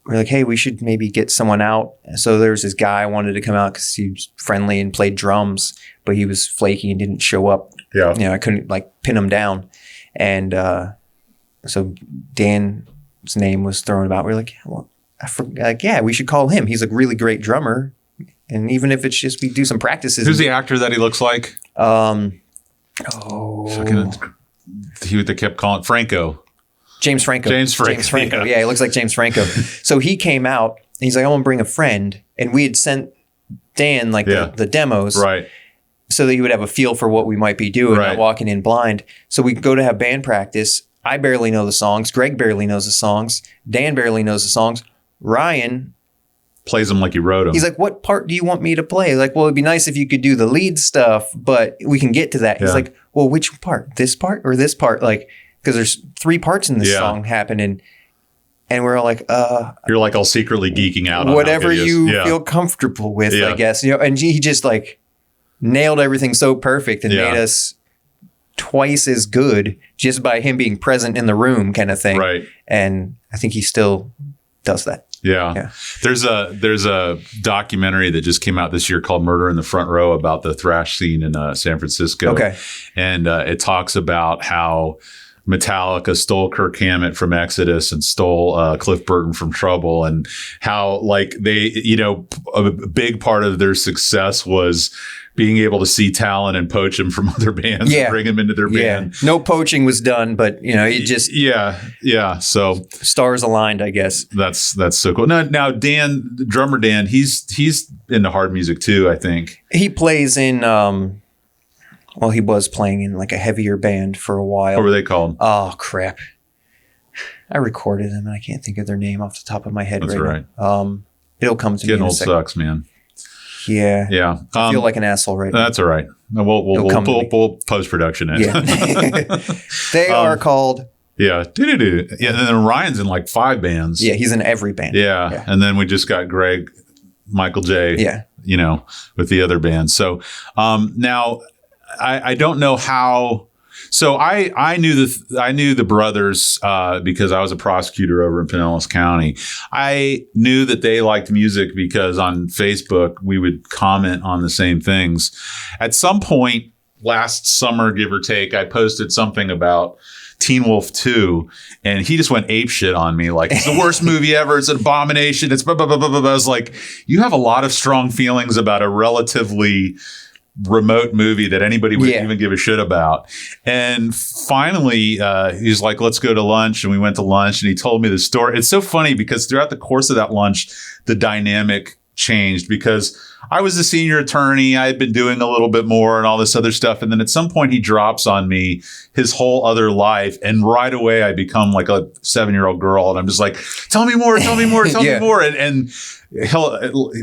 Speaker 2: like, hey, we should maybe get someone out. So there was this guy I wanted to come out because he was friendly and played drums, but he was flaky and didn't show up. Yeah. I couldn't like pin him down. And so Dan's name was thrown about. We were like, well, we should call him. He's a really great drummer. And even if it's just we do some practices.
Speaker 1: Who's the actor that he looks like?
Speaker 2: They
Speaker 1: kept calling Franco.
Speaker 2: James Franco. Yeah, he looks like James Franco. So he came out and he's like, I want to bring a friend. And we had sent Dan like the demos.
Speaker 1: Right.
Speaker 2: So that he would have a feel for what we might be doing, not walking in blind. So we go to have band practice. I barely know the songs. Greg barely knows the songs. Dan barely knows the songs. Ryan
Speaker 1: plays them like he wrote them.
Speaker 2: He's like, what part do you want me to play? Like, well, it'd be nice if you could do the lead stuff, but we can get to that. He's like, well, which part? This part or this part? Like, because there's 3 parts in this song happening. And we're all like,
Speaker 1: you're like all secretly geeking out on
Speaker 2: whatever you feel comfortable with, I guess. And he just like nailed everything so perfect and made us twice as good just by him being present in the room kind of thing.
Speaker 1: Right.
Speaker 2: And I think he still does that.
Speaker 1: Yeah. There's a documentary that just came out this year called Murder in the Front Row about the thrash scene in San Francisco.
Speaker 2: Okay.
Speaker 1: And it talks about how Metallica stole Kirk Hammett from Exodus and stole Cliff Burton from Trouble, and how like they, a big part of their success was being able to see talent and poach him from other bands and bring him into their band.
Speaker 2: No poaching was done, but it just
Speaker 1: So
Speaker 2: stars aligned, I guess.
Speaker 1: That's so cool. Now Dan, drummer Dan, he's into hard music too, I think.
Speaker 2: He plays in he was playing in like a heavier band for a while.
Speaker 1: What were they called?
Speaker 2: Oh crap. I recorded them and I can't think of their name off the top of my head right now. It'll come to me in a second.
Speaker 1: Getting old sucks, man.
Speaker 2: Yeah.
Speaker 1: Yeah.
Speaker 2: I feel like an asshole right now.
Speaker 1: That's all right. We'll post-production it.
Speaker 2: Yeah. They are called.
Speaker 1: Yeah. Yeah. And then Ryan's in like 5 bands.
Speaker 2: Yeah. He's in every band.
Speaker 1: Yeah. And then we just got Greg, Michael J.
Speaker 2: Yeah.
Speaker 1: With the other bands. So now I don't know how. So I knew the brothers because I was a prosecutor over in Pinellas County. I knew that they liked music because on Facebook we would comment on the same things. At some point last summer, give or take, I posted something about Teen Wolf 2, and he just went apeshit on me. Like, it's the worst movie ever. It's an abomination. It's blah, blah, blah, blah, blah. I was like, you have a lot of strong feelings about a relatively remote movie that anybody would even give a shit about. And finally, he's like, let's go to lunch. And we went to lunch and he told me the story. It's so funny because throughout the course of that lunch, the dynamic changed because I was a senior attorney. I had been doing a little bit more and all this other stuff. And then at some point he drops on me his whole other life. And right away I become like a 7-year-old girl. And I'm just like, tell me more, tell me more, tell me more. And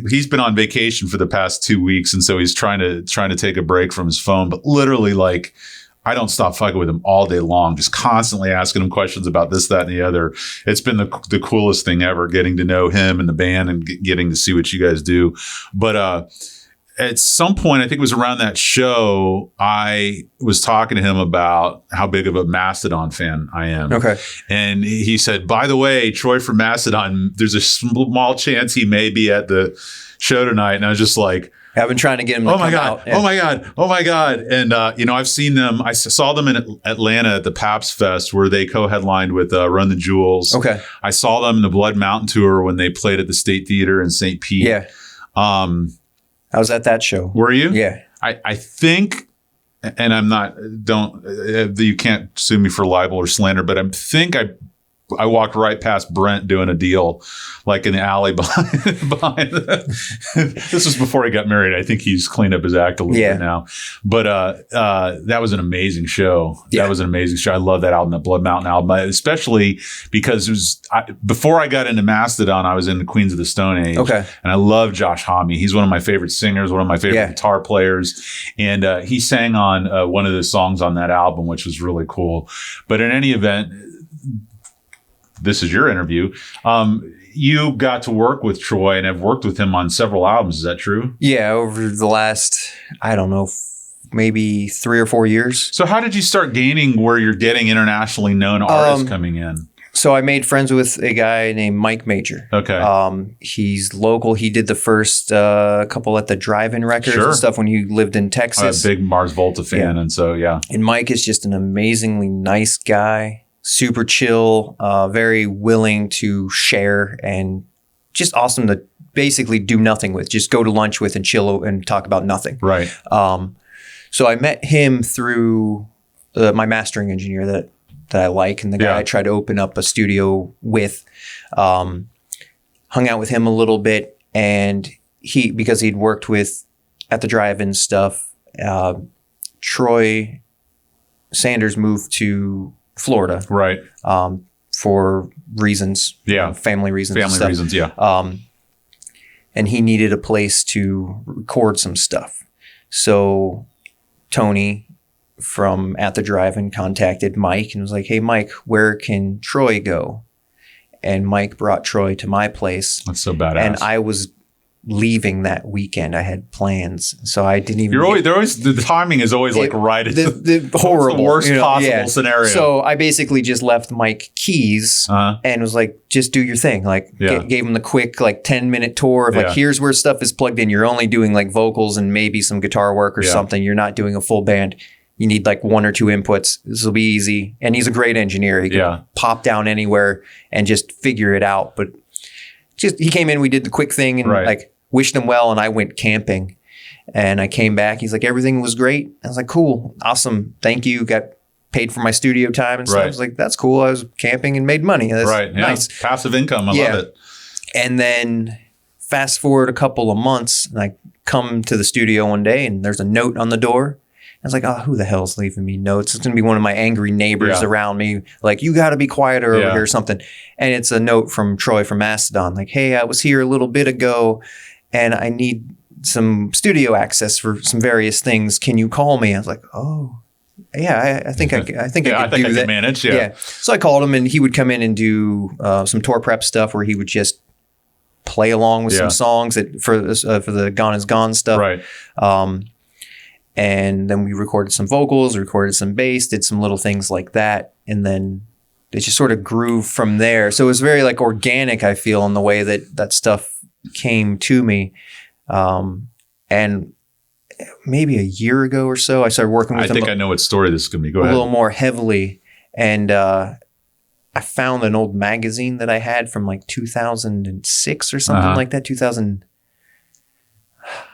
Speaker 1: he's been on vacation for the past 2 weeks. And so he's trying to take a break from his phone, but literally like, I don't stop fucking with him all day long, just constantly asking him questions about this, that, and the other. It's been the coolest thing ever, getting to know him and the band and getting to see what you guys do. But at some point, I think it was around that show, I was talking to him about how big of a Mastodon fan I am.
Speaker 2: Okay.
Speaker 1: And he said, by the way, Troy from Mastodon, there's a small chance he may be at the show tonight. And I was just like,
Speaker 2: I've been trying to get him to come out.
Speaker 1: Oh my God. And, I've seen them. I saw them in Atlanta at the Paps Fest where they co-headlined with Run the Jewels.
Speaker 2: Okay.
Speaker 1: I saw them in the Blood Mountain Tour when they played at the State Theater in St. Pete.
Speaker 2: Yeah. I was at that show.
Speaker 1: Were you?
Speaker 2: Yeah.
Speaker 1: I think, and I'm not, you can't sue me for libel or slander, but I walked right past Brent doing a deal like in the alley behind this was before he got married. I think he's cleaned up his act a little bit now. But that was an amazing show. Yeah. That was an amazing show. I love that album, that Blood Mountain album, especially because it was before I got into Mastodon, I was in the Queens of the Stone Age.
Speaker 2: Okay.
Speaker 1: And I love Josh Homme. He's one of my favorite singers, one of my favorite guitar players. And he sang on one of the songs on that album, which was really cool. But in any event, this is your interview. You got to work with Troy and have worked with him on several albums. Is that true?
Speaker 2: Yeah, over the last, I don't know, maybe 3 or 4 years.
Speaker 1: So how did you start gaining where you're getting internationally known artists coming in?
Speaker 2: So I made friends with a guy named Mike Major.
Speaker 1: Okay.
Speaker 2: He's local. He did the first couple at the Drive-In Records and stuff when he lived in Texas.
Speaker 1: I'm a big Mars Volta fan. And so, yeah.
Speaker 2: And Mike is just an amazingly nice guy. Super chill, very willing to share, and just awesome to basically do nothing with. Just go to lunch with and chill and talk about nothing.
Speaker 1: Right.
Speaker 2: So I met him through my mastering engineer that I like, and the guy I tried to open up a studio with. Hung out with him a little bit, and because he'd worked with at the drive-in stuff. Troy Sanders moved to Florida,
Speaker 1: right?
Speaker 2: For reasons, family reasons, and he needed a place to record some stuff. So Tony from At the Drive-In contacted Mike and was like, "Hey, Mike, where can Troy go?" And Mike brought Troy to my place.
Speaker 1: That's so badass.
Speaker 2: And I was leaving that weekend. I had plans, so I didn't even.
Speaker 1: The timing is always like right at
Speaker 2: the horrible,
Speaker 1: the worst possible scenario.
Speaker 2: So I basically just left Mike keys and was like, just do your thing. Like gave him the quick like 10-minute tour of like, here's where stuff is plugged in. You're only doing like vocals and maybe some guitar work or something. You're not doing a full band. You need like 1 or 2 inputs. This will be easy. And he's a great engineer. He can pop down anywhere and just figure it out. But he came in, we did the quick thing and like wished him well. And I went camping and I came back. He's like, everything was great. I was like, cool. Awesome. Thank you. Got paid for my studio time and stuff. I was like, that's cool. I was camping and made money. That's nice.
Speaker 1: Passive income. I love it.
Speaker 2: And then fast forward a couple of months and I come to the studio one day and there's a note on the door. I was like, oh, who the hell's leaving me notes? It's going to be one of my angry neighbors around me. Like, you got to be quieter over here or something. And it's a note from Troy from Mastodon. Like, hey, I was here a little bit ago and I need some studio access for some various things. Can you call me? I was like, oh, yeah, I think I could do that. I can
Speaker 1: manage.
Speaker 2: So I called him and he would come in and do some tour prep stuff where he would just play along with some songs for the Gone Is Gone stuff.
Speaker 1: Right.
Speaker 2: And then we recorded some vocals, recorded some bass, did some little things like that. And then it just sort of grew from there. So it was very like organic, I feel, in the way that stuff came to me. And maybe a year ago or so, I started working with him.
Speaker 1: I think I know what story this is going to be. Go ahead.
Speaker 2: A little more heavily. And I found an old magazine that I had from like 2006 or something like that. 2000.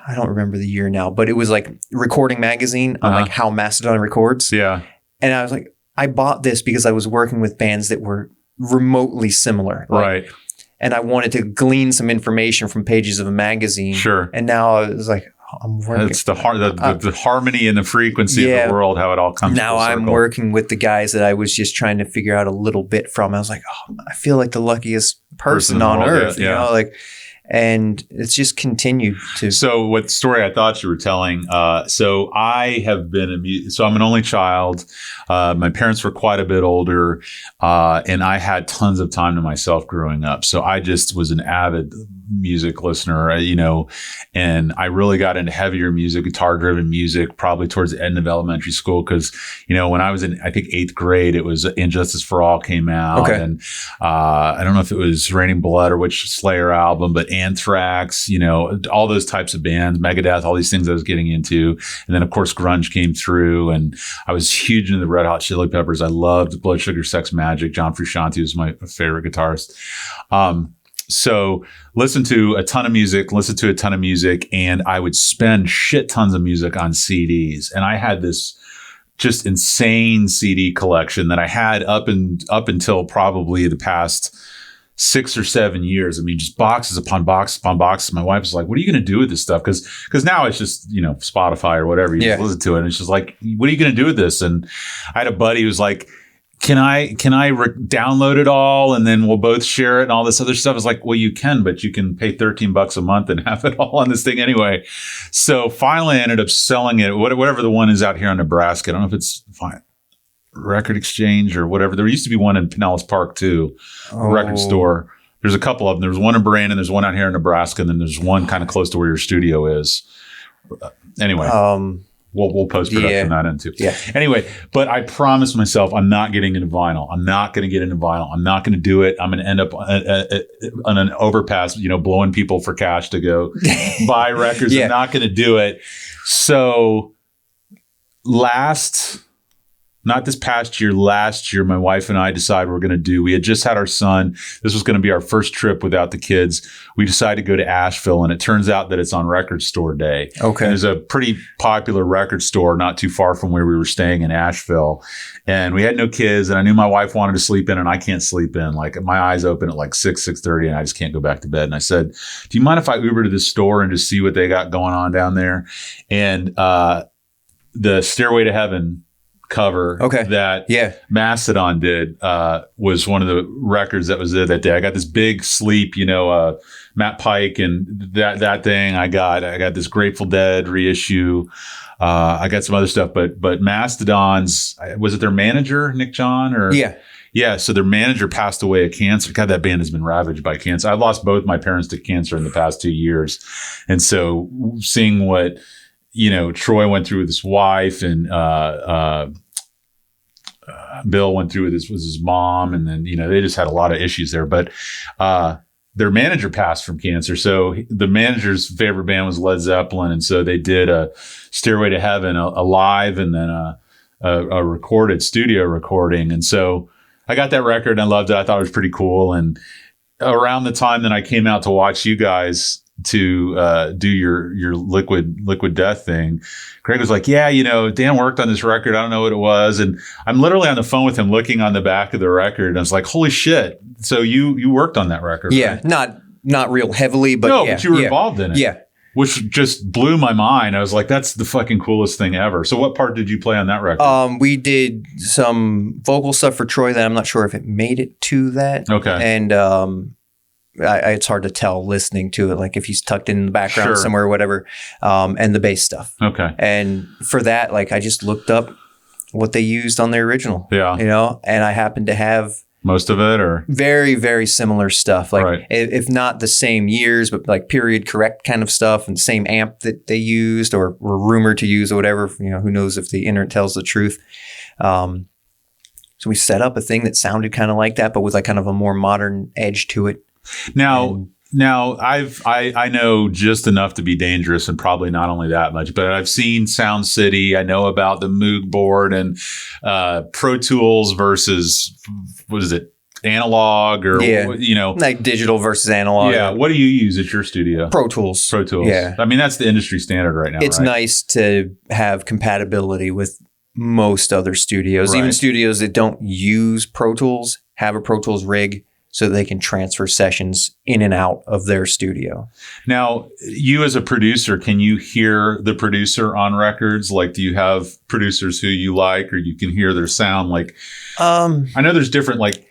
Speaker 2: I don't remember the year now, but it was like recording magazine on like how Mastodon records.
Speaker 1: Yeah.
Speaker 2: And I was like, I bought this because I was working with bands that were remotely similar.
Speaker 1: Right.
Speaker 2: and I wanted to glean some information from pages of a magazine.
Speaker 1: Sure.
Speaker 2: And now I was like, I'm working.
Speaker 1: It's the harmony and the frequency of the world, how it all comes.
Speaker 2: Now I'm working with the guys that I was just trying to figure out a little bit from. I was like, oh, I feel like the luckiest person on earth, you know, like, and it's just continued to. So
Speaker 1: what story I thought you were telling, so I have been, so I'm an only child. My parents were quite a bit older, and I had tons of time to myself growing up. So I just was an avid music listener, you know, and I really got into heavier music, guitar driven music, probably towards the end of elementary school. Cause, you know, when I was in, I think 8th grade, it was Injustice for All came out.
Speaker 2: Okay.
Speaker 1: And, I don't know if it was Raining Blood or which Slayer album, but Anthrax, you know, all those types of bands, Megadeth, all these things I was getting into. And then of course, grunge came through and I was huge into the Red Hot Chili Peppers. I loved Blood Sugar Sex Magik. John Frusciante was my favorite guitarist. So listen to a ton of music, and I would spend shit tons of music on CDs. And I had this just insane CD collection that I had up until probably the past 6 or 7 years. I mean, just boxes upon boxes upon boxes. My wife was like, what are you going to do with this stuff? Because now it's just, you know, Spotify or whatever. You just listen to it. And it's just like, what are you going to do with this? And I had a buddy who was like, can I download it all and then we'll both share it and all this other stuff? It's like, well, you can, but you can pay $13 a month and have it all on this thing anyway. So finally I ended up selling it, whatever the one is out here in Nebraska. I don't know if it's Record Exchange or whatever. There used to be one in Pinellas Park too, a record store. There's a couple of them. There's one in Brandon, there's one out here in Nebraska, and then there's one kind of close to where your studio is. Anyway. We'll post-production that into. Yeah. Anyway, but I promised myself I'm not getting into vinyl. I'm not going to get into vinyl. I'm not going to do it. I'm going to end up on an overpass, you know, blowing people for cash to go buy records. I'm not going to do it. So not this past year, last year, my wife and I decided we had just had our son. This was going to be our first trip without the kids. We decided to go to Asheville, and it turns out that it's on Record Store Day. Okay. And there's a pretty popular record store not too far from where we were staying in Asheville. And we had no kids, and I knew my wife wanted to sleep in, and I can't sleep in. Like, my eyes open at like 6:30, and I just can't go back to bed. And I said, do you mind if I Uber to this store and just see what they got going on down there? And the Stairway to Heaven cover that Mastodon did was one of the records that was there that day. I got this big Sleep, you know, Matt Pike and that thing. I got this Grateful Dead reissue. I got some other stuff, but Mastodon's, was it their manager, Nick John, or yeah. So their manager passed away of cancer. God, that band has been ravaged by cancer. I've lost both my parents to cancer in the past 2 years, and so seeing what, you know, Troy went through with his wife, and Bill went through with his mom, and then, you know, they just had a lot of issues there. But their manager passed from cancer, so the manager's favorite band was Led Zeppelin, and so they did a Stairway to Heaven, a live, and then a recorded studio recording. And so I got that record and I loved it. I thought it was pretty cool. And around the time that I came out to watch you guys to do your liquid death thing, Craig was like, yeah, you know, Dan worked on this record. I don't know what it was. And I'm literally on the phone with him looking on the back of the record. And I was like, holy shit. So you worked on that record.
Speaker 2: Yeah. Right? Not real heavily, but
Speaker 1: but you were involved in it.
Speaker 2: Yeah.
Speaker 1: Which just blew my mind. I was like, that's the fucking coolest thing ever. So what part did you play on that record?
Speaker 2: We did some vocal stuff for Troy that I'm not sure if it made it to that.
Speaker 1: Okay.
Speaker 2: And it's hard to tell listening to it, like if he's tucked in the background somewhere or whatever, and the bass stuff.
Speaker 1: Okay.
Speaker 2: And for that, like, I just looked up what they used on their original.
Speaker 1: Yeah.
Speaker 2: You know, and I happened to have
Speaker 1: most of it, or
Speaker 2: very, very similar stuff. Like if not the same years, but like period correct kind of stuff, and same amp that they used or were rumored to use or whatever. You know, who knows if the internet tells the truth. So we set up a thing that sounded kind of like that, but with like kind of a more modern edge to it.
Speaker 1: Now I know just enough to be dangerous, and probably not only that much, but I've seen Sound City. I know about the Moog board and Pro Tools versus, what is it, analog, or you know,
Speaker 2: like digital versus analog.
Speaker 1: Yeah. What do you use at your studio?
Speaker 2: Pro Tools.
Speaker 1: Yeah. I mean, that's the industry standard right now.
Speaker 2: It's nice to have compatibility with most other studios, even studios that don't use Pro Tools have a Pro Tools rig. so that they can transfer sessions in and out of their studio.
Speaker 1: Now, you as a producer, can you hear the producer on records? Like, do you have producers who you like, or you can hear their sound? Like, I know there's different, like,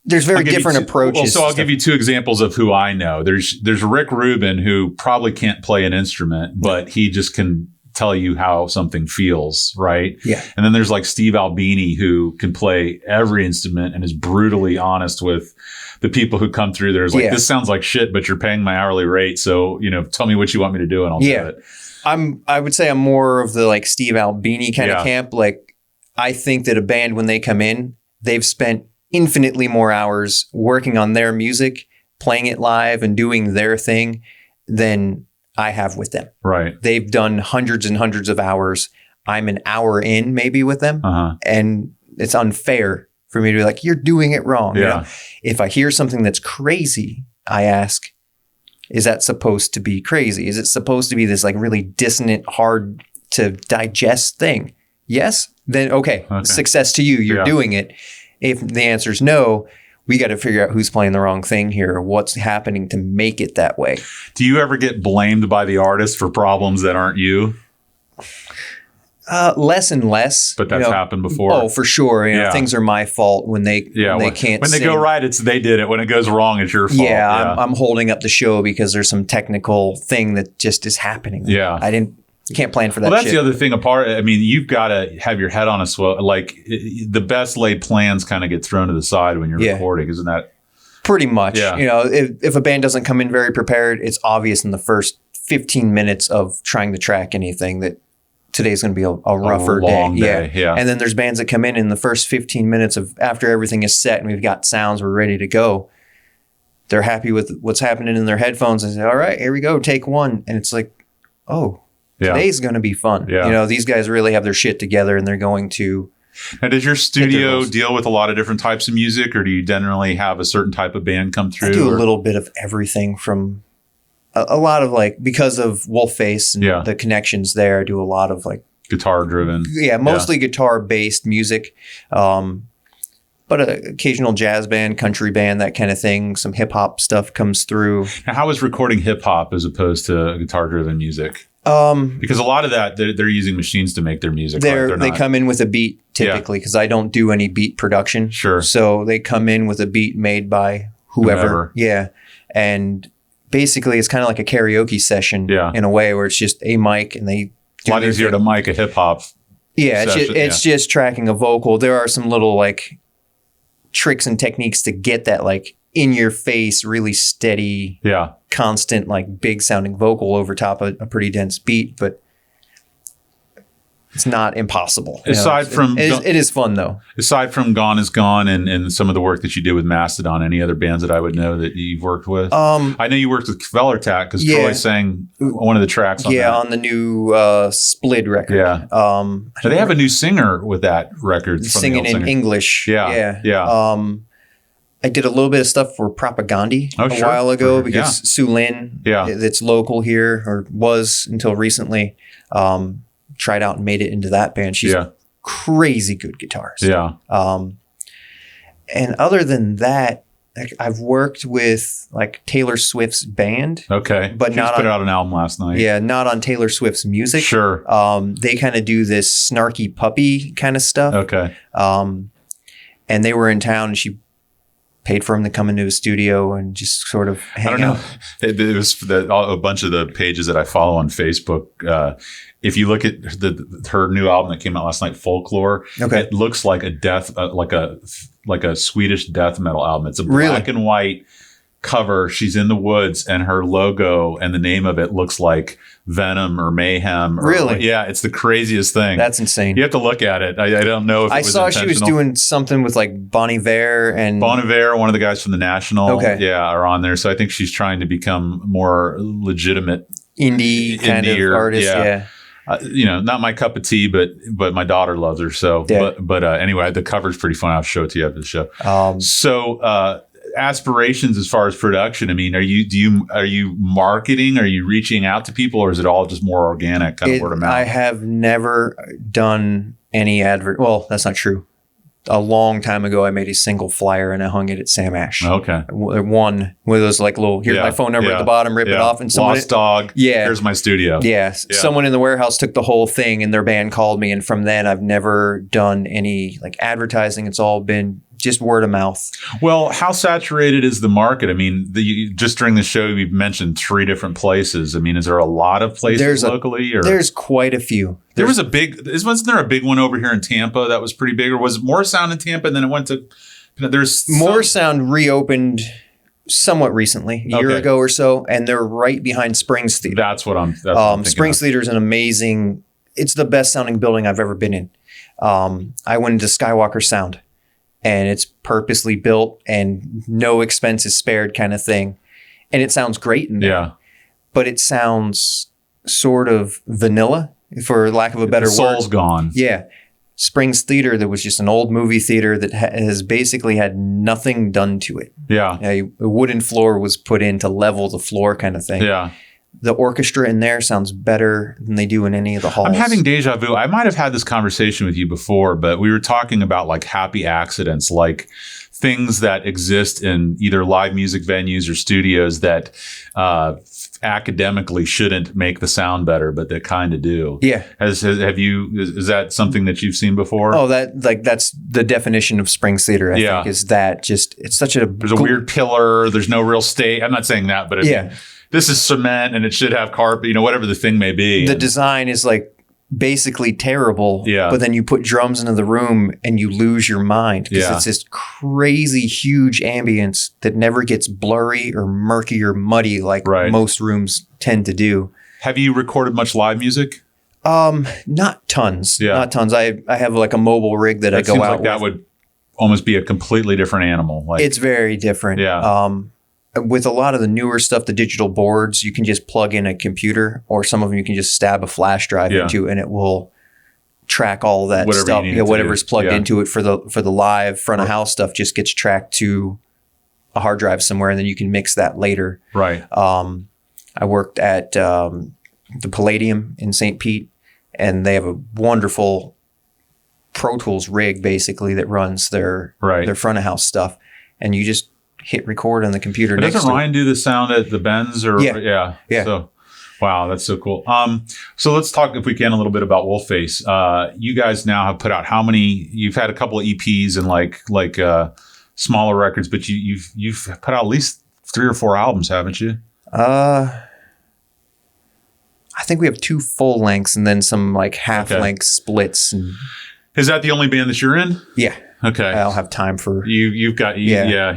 Speaker 2: there's very different approaches.
Speaker 1: Well, so I'll give you two examples of who I know. There's Rick Rubin, who probably can't play an instrument, but he just can tell you how something feels, right?
Speaker 2: Yeah.
Speaker 1: And then there's like Steve Albini, who can play every instrument and is brutally honest with the people who come through there. It's like, this sounds like shit, but you're paying my hourly rate. So, tell me what you want me to do and I'll do it.
Speaker 2: I would say I'm more of the like Steve Albini kind of camp. Like, I think that a band, when they come in, they've spent infinitely more hours working on their music, playing it live and doing their thing than I have with them.
Speaker 1: Right.
Speaker 2: They've done hundreds and hundreds of hours. I'm an hour in maybe with them. And it's unfair for me to be like, you're doing it wrong.
Speaker 1: Yeah.
Speaker 2: If I hear something that's crazy, I ask, is that supposed to be crazy? Is it supposed to be this like really dissonant, hard to digest thing? Yes? Then okay. Success to you. You're doing it. If the answer is no, we got to figure out who's playing the wrong thing here, or what's happening to make it that way.
Speaker 1: Do you ever get blamed by the artist for problems that aren't you?
Speaker 2: Less and less.
Speaker 1: But that's happened before.
Speaker 2: Oh, for sure. Things are my fault when they can't.
Speaker 1: When they go right, they did it. When it goes wrong, it's your fault.
Speaker 2: Yeah, I'm holding up the show because there's some technical thing that just is happening.
Speaker 1: Yeah,
Speaker 2: can't plan for that.
Speaker 1: Well, that's the other thing apart. I mean, you've got to have your head on a swivel. Like, the best laid plans kind of get thrown to the side when you're recording, isn't that?
Speaker 2: Pretty much.
Speaker 1: Yeah.
Speaker 2: If a band doesn't come in very prepared, it's obvious in the first 15 minutes of trying to track anything that today's going to be a rougher
Speaker 1: long day. Yeah.
Speaker 2: And then there's bands that come in the first 15 minutes of after everything is set and we've got sounds, we're ready to go. They're happy with what's happening in their headphones and say, all right, here we go, take one. And it's like, oh, today's going to be fun.
Speaker 1: Yeah.
Speaker 2: These guys really have their shit together and they're going to.
Speaker 1: Now, does your studio deal with a lot of different types of music, or do you generally have a certain type of band come through?
Speaker 2: I do a little bit of everything, from a lot of like, because of Wolfface and the connections there, I do a lot of like
Speaker 1: guitar driven.
Speaker 2: Yeah, mostly guitar based music. But an occasional jazz band, country band, that kind of thing. Some hip hop stuff comes through.
Speaker 1: Now, how is recording hip hop as opposed to guitar driven music? Because a lot of that, they're using machines to make their music.
Speaker 2: They come in with a beat typically, because I don't do any beat production.
Speaker 1: Sure.
Speaker 2: So they come in with a beat made by whoever. Yeah. And basically it's kind of like a karaoke session in a way, where it's just a mic and they
Speaker 1: do a lot easier to mic a hip hop.
Speaker 2: Yeah. It's just tracking a vocal. There are some little like tricks and techniques to get that like in your face, really steady, constant, like big sounding vocal over top of a pretty dense beat, but it's not impossible.
Speaker 1: Aside from
Speaker 2: it is fun though.
Speaker 1: Aside from Gone is Gone and some of the work that you did with Mastodon, any other bands that I would know that you've worked with? I know you worked with Vellertat because Troy sang one of the tracks on that.
Speaker 2: On the new Splid record.
Speaker 1: Yeah. They have a new singer with that record.
Speaker 2: Singing in English.
Speaker 1: Yeah.
Speaker 2: I did a little bit of stuff for Propaghandi a while ago because Sue Lin, that's local here, or was until recently, tried out and made it into that band. She's crazy good guitars.
Speaker 1: Yeah.
Speaker 2: And other than that, like, I've worked with like Taylor Swift's band.
Speaker 1: Okay.
Speaker 2: But
Speaker 1: she just put out an album last night.
Speaker 2: Yeah, not on Taylor Swift's music.
Speaker 1: Sure.
Speaker 2: They kind of do this snarky puppy kind of stuff.
Speaker 1: Okay.
Speaker 2: And they were in town and she paid for him to come into a studio and just sort of hang out.
Speaker 1: It was a bunch of the pages that I follow on Facebook. If you look at her new album that came out last night, Folklore, it looks like a like a Swedish death metal album. It's a black and white cover. She's in the woods and her logo and the name of it looks like Venom or Mayhem. Yeah, it's the craziest thing.
Speaker 2: That's insane.
Speaker 1: You have to look at it. I don't know if it was
Speaker 2: intentional. I saw she was doing something with like Bon Iver and...
Speaker 1: Bon Iver, one of the guys from the National, are on there. So I think she's trying to become more legitimate
Speaker 2: indie kind of artist.
Speaker 1: Not my cup of tea, but my daughter loves her. So, but anyway, the cover's pretty fun. I'll show it to you after the show. Aspirations as far as production. I mean, are you marketing? Are you reaching out to people, or is it all just more organic, kind of word of mouth?
Speaker 2: I have never done any advert. Well, that's not true. a long time ago, I made a single flyer and I hung it at Sam Ash.
Speaker 1: Okay.
Speaker 2: One with those like little, here's my phone number at the bottom, rip it off. And someone,
Speaker 1: Lost dog.
Speaker 2: Yeah.
Speaker 1: Here's my studio.
Speaker 2: Yeah. Someone in the warehouse took the whole thing and their band called me. And from then I've never done any like advertising. It's all been just word of mouth.
Speaker 1: Well, how saturated is the market? I mean, just during the show, we've mentioned 3 different places. I mean, is there a lot of places locally?
Speaker 2: There's quite a few.
Speaker 1: Wasn't there a big one over here in Tampa that was pretty big? Or was it More Sound in Tampa and then it went to,
Speaker 2: More Sound reopened somewhat recently, a year ago or so, and they're right behind Springs Theater.
Speaker 1: That's what I'm thinking
Speaker 2: Springs Theater is it's the best sounding building I've ever been in. I went into Skywalker Sound. And it's purposely built and no expense is spared kind of thing. And it sounds great in there. Yeah. But it sounds sort of vanilla, for lack of a better word.
Speaker 1: The soul's gone.
Speaker 2: Yeah. Springs Theater, there was just an old movie theater that has basically had nothing done to it.
Speaker 1: Yeah.
Speaker 2: A wooden floor was put in to level the floor kind of thing.
Speaker 1: Yeah.
Speaker 2: The orchestra in there sounds better than they do in any of the halls.
Speaker 1: I'm having deja vu. I might have had this conversation with you before, but we were talking about like happy accidents, like things that exist in either live music venues or studios that academically shouldn't make the sound better, but that kind of do.
Speaker 2: Yeah.
Speaker 1: Is that something that you've seen before?
Speaker 2: Oh, that's the definition of Springs Theater, I think, is that just, it's such a...
Speaker 1: There's a weird pillar. There's no real stage. I'm not saying that, but I mean, this is cement and it should have carpet, whatever the thing may be.
Speaker 2: The design is like basically terrible, but then you put drums into the room and you lose your mind because it's this crazy huge ambience that never gets blurry or murky or muddy like most rooms tend to do.
Speaker 1: Have you recorded much live music?
Speaker 2: Not tons. Not tons. I have like a mobile rig that I go out with.
Speaker 1: That would almost be a completely different animal. Like,
Speaker 2: it's very different.
Speaker 1: Yeah.
Speaker 2: With a lot of the newer stuff, the digital boards, you can just plug in a computer, or some of them you can just stab a flash drive into, and it will track all that stuff. Whatever's plugged into it for the live front of house stuff just gets tracked to a hard drive somewhere, and then you can mix that later.
Speaker 1: Right.
Speaker 2: I worked at the Palladium in St. Pete, and they have a wonderful Pro Tools rig basically that runs their front of house stuff, and you just hit record on the computer.
Speaker 1: Doesn't Ryan do the sound at the Benz? Yeah. So, wow, that's so cool. So let's talk, if we can, a little bit about Wolfface. You guys now have put out how many? You've had a couple of EPs and like smaller records, but you've put out at least 3 or 4 albums, haven't you?
Speaker 2: I think we have 2 full lengths and then some like half length splits.
Speaker 1: Is that the only band that you're in?
Speaker 2: Yeah.
Speaker 1: Okay.
Speaker 2: I'll have time for
Speaker 1: you've got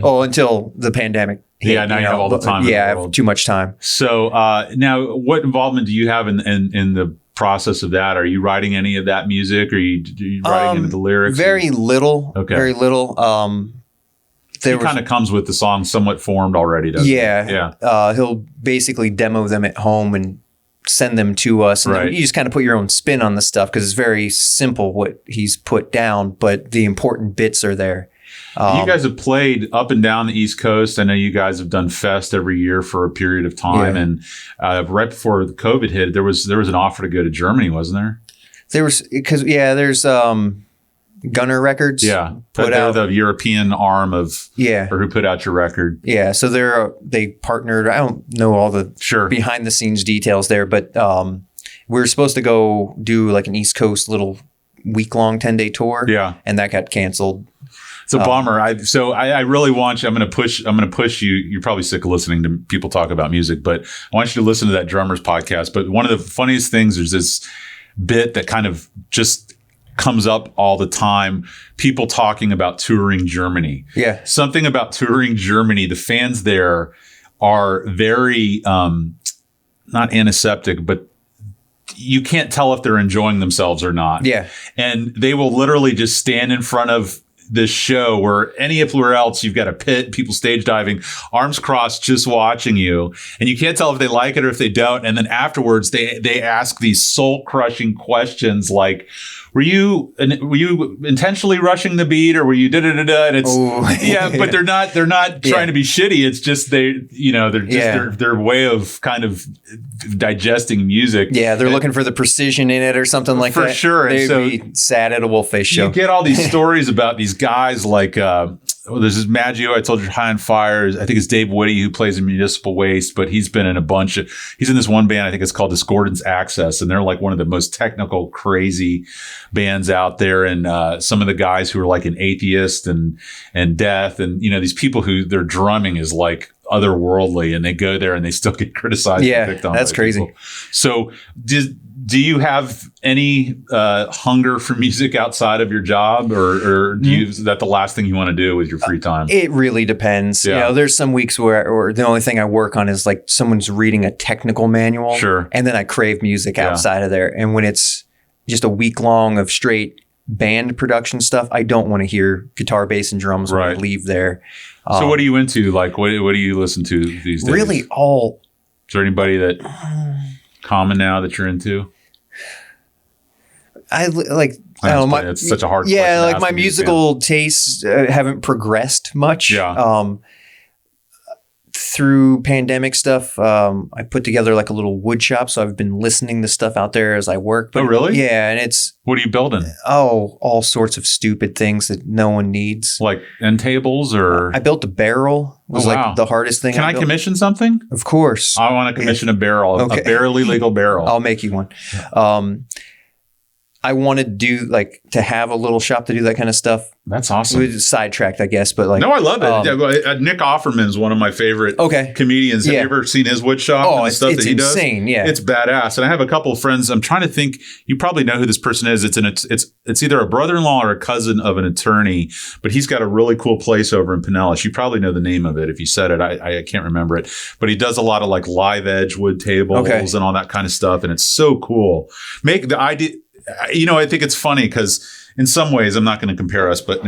Speaker 2: Oh, until the pandemic hit,
Speaker 1: now you have all the time.
Speaker 2: I have too much time.
Speaker 1: So now, what involvement do you have in the process of that? Are you writing any of that music? Or are you writing into the lyrics?
Speaker 2: Very little.
Speaker 1: Okay.
Speaker 2: Very little.
Speaker 1: It kind of comes with the song somewhat formed already, doesn't it?
Speaker 2: Yeah. He'll basically demo them at home and send them to us, and you just kind of put your own spin on the stuff because it's very simple what he's put down, but the important bits are there.
Speaker 1: You guys have played up and down the East Coast. I know you guys have done Fest every year for a period of time, and right before the COVID hit, there was an offer to go to Germany, wasn't there? There was
Speaker 2: there's Gunner Records.
Speaker 1: Yeah, they're the European arm of or who put out your record.
Speaker 2: Yeah, so they partnered. I don't know all the behind the scenes details there, but we were supposed to go do like an East Coast little week-long 10-day tour.
Speaker 1: Yeah,
Speaker 2: and that got canceled.
Speaker 1: It's a bummer. I really want you. I'm going to push you. You're probably sick of listening to people talk about music, but I want you to listen to that Drummers podcast. But one of the funniest things is this bit that kind of just comes up all the time. People talking about touring Germany.
Speaker 2: Yeah.
Speaker 1: Something about touring Germany. The fans there are very, not antiseptic, but you can't tell if they're enjoying themselves or not.
Speaker 2: Yeah.
Speaker 1: And they will literally just stand in front of this show where anywhere else you've got a pit, people stage diving, arms crossed, just watching you. And you can't tell if they like it or if they don't. And then afterwards they ask these soul crushing questions like, were you intentionally rushing the beat, or were you da da da da? And it's yeah, but they're not trying to be shitty. It's just they're just their way of kind of digesting music.
Speaker 2: Yeah, they're looking for the precision in it or something like that.
Speaker 1: For sure.
Speaker 2: They'd be sad at a Wolfface show.
Speaker 1: You get all these stories about these guys like there's this Maggio I told you, High on Fire. I think it's Dave Whitty who plays in Municipal Waste, but he's been in he's in this one band, I think it's called Discordance Access, and they're like one of the most technical, crazy bands out there. And some of the guys who are like an Atheist and Death, and these people who their drumming is like otherworldly, and they go there and they still get criticized.
Speaker 2: Yeah,
Speaker 1: and picked on
Speaker 2: that's crazy.
Speaker 1: People. So do you have any hunger for music outside of your job, or is that the last thing you want to do with your free time?
Speaker 2: It really depends.
Speaker 1: Yeah.
Speaker 2: There's some weeks where the only thing I work on is like someone's reading a technical manual.
Speaker 1: Sure.
Speaker 2: And then I crave music outside of there. And when it's just a week long of straight band production stuff, I don't want to hear guitar, bass, and drums when I leave there.
Speaker 1: So what are you into? Like, what do you listen to these days?
Speaker 2: Really all.
Speaker 1: Is there anybody that common now that you're into?
Speaker 2: I don't know.
Speaker 1: It's such a hard
Speaker 2: question. Yeah, like my
Speaker 1: music
Speaker 2: musical tastes haven't progressed much.
Speaker 1: Yeah.
Speaker 2: Through pandemic stuff, I put together like a little wood shop, so I've been listening to stuff out there as I work. But
Speaker 1: really?
Speaker 2: Yeah, and it's
Speaker 1: what are you building?
Speaker 2: All sorts of stupid things that no one needs,
Speaker 1: like end tables, or
Speaker 2: I built a barrel. It was like the hardest thing.
Speaker 1: Can I commission something?
Speaker 2: Of course,
Speaker 1: I want to commission a barrel, a barely legal barrel.
Speaker 2: I'll make you one. I wanted to have a little shop to do that kind of stuff.
Speaker 1: That's awesome.
Speaker 2: We were sidetracked, I guess, but
Speaker 1: no, I love it. Nick Offerman's one of my favorite comedians. Have you ever seen his wood shop?
Speaker 2: Oh,
Speaker 1: and the stuff
Speaker 2: it's
Speaker 1: that he
Speaker 2: insane.
Speaker 1: Does?
Speaker 2: Yeah,
Speaker 1: it's badass. And I have a couple of friends. I'm trying to think. You probably know who this person is. It's either a brother-in-law or a cousin of an attorney, but he's got a really cool place over in Pinellas. You probably know the name of it if you said it. I can't remember it, but he does a lot of like live edge wood tables and all that kind of stuff, and it's so cool. Make the idea. I think it's funny because in some ways, I'm not going to compare us, but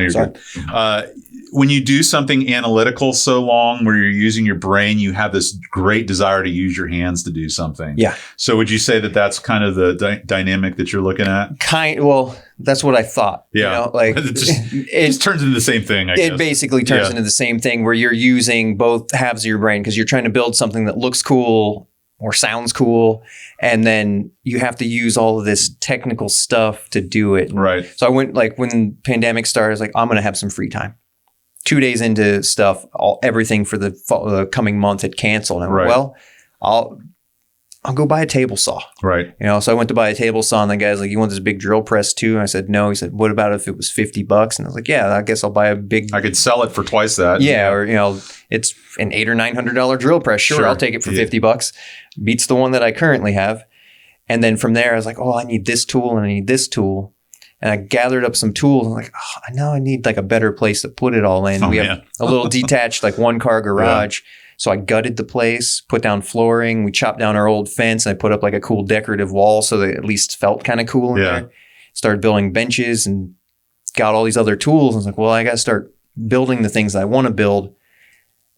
Speaker 1: when you do something analytical so long where you're using your brain, you have this great desire to use your hands to do something.
Speaker 2: Yeah.
Speaker 1: So would you say that that's kind of the dynamic that you're looking at?
Speaker 2: Well, that's what I thought.
Speaker 1: Yeah.
Speaker 2: It
Speaker 1: just turns into the same thing, I guess.
Speaker 2: It basically turns into the same thing where you're using both halves of your brain because you're trying to build something that looks cool or sounds cool, and then you have to use all of this technical stuff to do it.
Speaker 1: Right.
Speaker 2: So I went when the pandemic started, I was like, I'm going to have some free time. 2 days into stuff, everything for the coming month had canceled. And I went, well, I'll go buy a table saw.
Speaker 1: Right.
Speaker 2: So I went to buy a table saw, and the guy's like, you want this big drill press too? And I said, no. He said, what about if it was $50? And I was like, yeah, I guess I'll buy a big.
Speaker 1: I could sell it for twice that.
Speaker 2: Yeah. Or, it's an $800 or $900 drill press. Sure. I'll take it for $50. Beats the one that I currently have. And then from there, I was like, I need this tool and I need this tool. And I gathered up some tools. I'm like, I know I need like a better place to put it all in. We have a little detached, like 1-car garage. Yeah. So I gutted the place, put down flooring. We chopped down our old fence. And I put up like a cool decorative wall so that it at least felt kind of cool in there. Started building benches and got all these other tools. I was like, well, I got to start building the things that I want to build.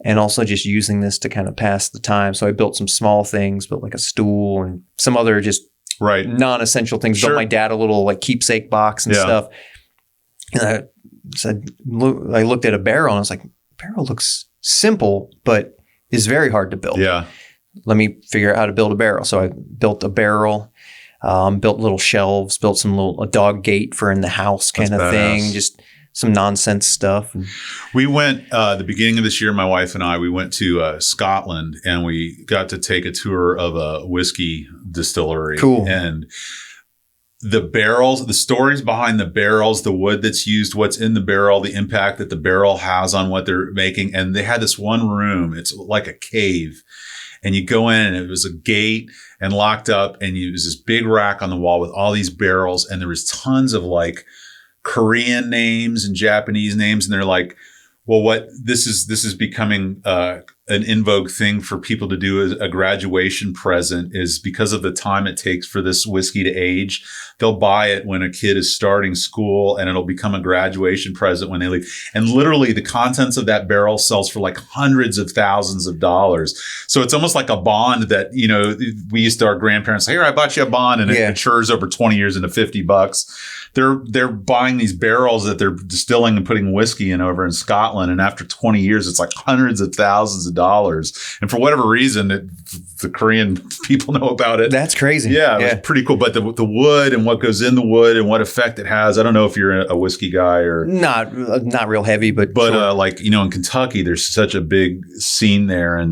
Speaker 2: And also just using this to kind of pass the time. So I built some small things, built like a stool and some other just non-essential things. Built my dad a little like keepsake box and stuff. And I looked at a barrel and I was like, barrel looks simple, but is very hard to build.
Speaker 1: Yeah.
Speaker 2: Let me figure out how to build a barrel. So I built a barrel, built little shelves, built a dog gate for in the house kind of thing. Just some nonsense stuff.
Speaker 1: We went the beginning of this year, my wife and I, we went to Scotland, and we got to take a tour of a whiskey distillery.
Speaker 2: Cool.
Speaker 1: And the barrels, the stories behind the barrels, the wood that's used, what's in the barrel, the impact that the barrel has on what they're making. And they had this one room, it's like a cave. And you go in and it was a gate and locked up, and it was this big rack on the wall with all these barrels. And there was tons of like Korean names and Japanese names. And they're like, well, this is becoming an in vogue thing for people to do as a graduation present is because of the time it takes for this whiskey to age. They'll buy it when a kid is starting school and it'll become a graduation present when they leave. And literally the contents of that barrel sells for like hundreds of thousands of dollars. So it's almost like a bond that, we used to, our grandparents say, here, I bought you a bond, and it matures over 20 years into $50. They're buying these barrels that they're distilling and putting whiskey in over in Scotland. And after 20 years, it's like hundreds of thousands of dollars. And for whatever reason, the Korean people know about it.
Speaker 2: That's crazy.
Speaker 1: Yeah, it was pretty cool. But the wood and what goes in the wood and what effect it has. I don't know if you're a whiskey guy or
Speaker 2: not real heavy, but sure.
Speaker 1: In Kentucky, there's such a big scene there,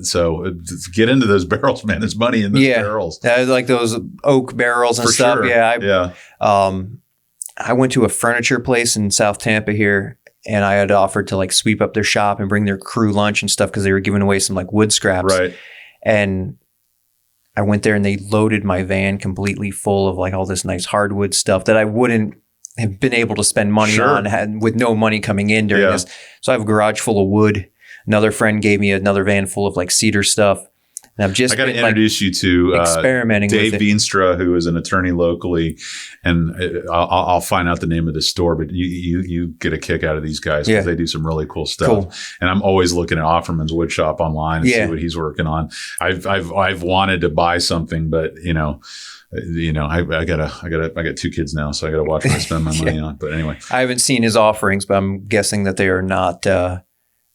Speaker 1: so get into those barrels, man. There's money in those barrels.
Speaker 2: Like those oak barrels and
Speaker 1: for
Speaker 2: stuff.
Speaker 1: Sure.
Speaker 2: Yeah. I went to a furniture place in South Tampa here, and I had offered to like sweep up their shop and bring their crew lunch and stuff because they were giving away some like wood scraps.
Speaker 1: Right.
Speaker 2: And I went there and they loaded my van completely full of like all this nice hardwood stuff that I wouldn't have been able to spend money on with no money coming in during this. So I have a garage full of wood. Another friend gave me another van full of like cedar stuff. And I've just
Speaker 1: I got to introduce you to
Speaker 2: experimenting
Speaker 1: Dave
Speaker 2: with it.
Speaker 1: Veenstra, who is an attorney locally, and I'll find out the name of the store. But you get a kick out of these guys because they do some really cool stuff. Cool. And I'm always looking at Offerman's Wood Shop online and see what he's working on. I've wanted to buy something, but I got 2 kids now, so I got to watch what I spend my money on. But anyway,
Speaker 2: I haven't seen his offerings, but I'm guessing that they are not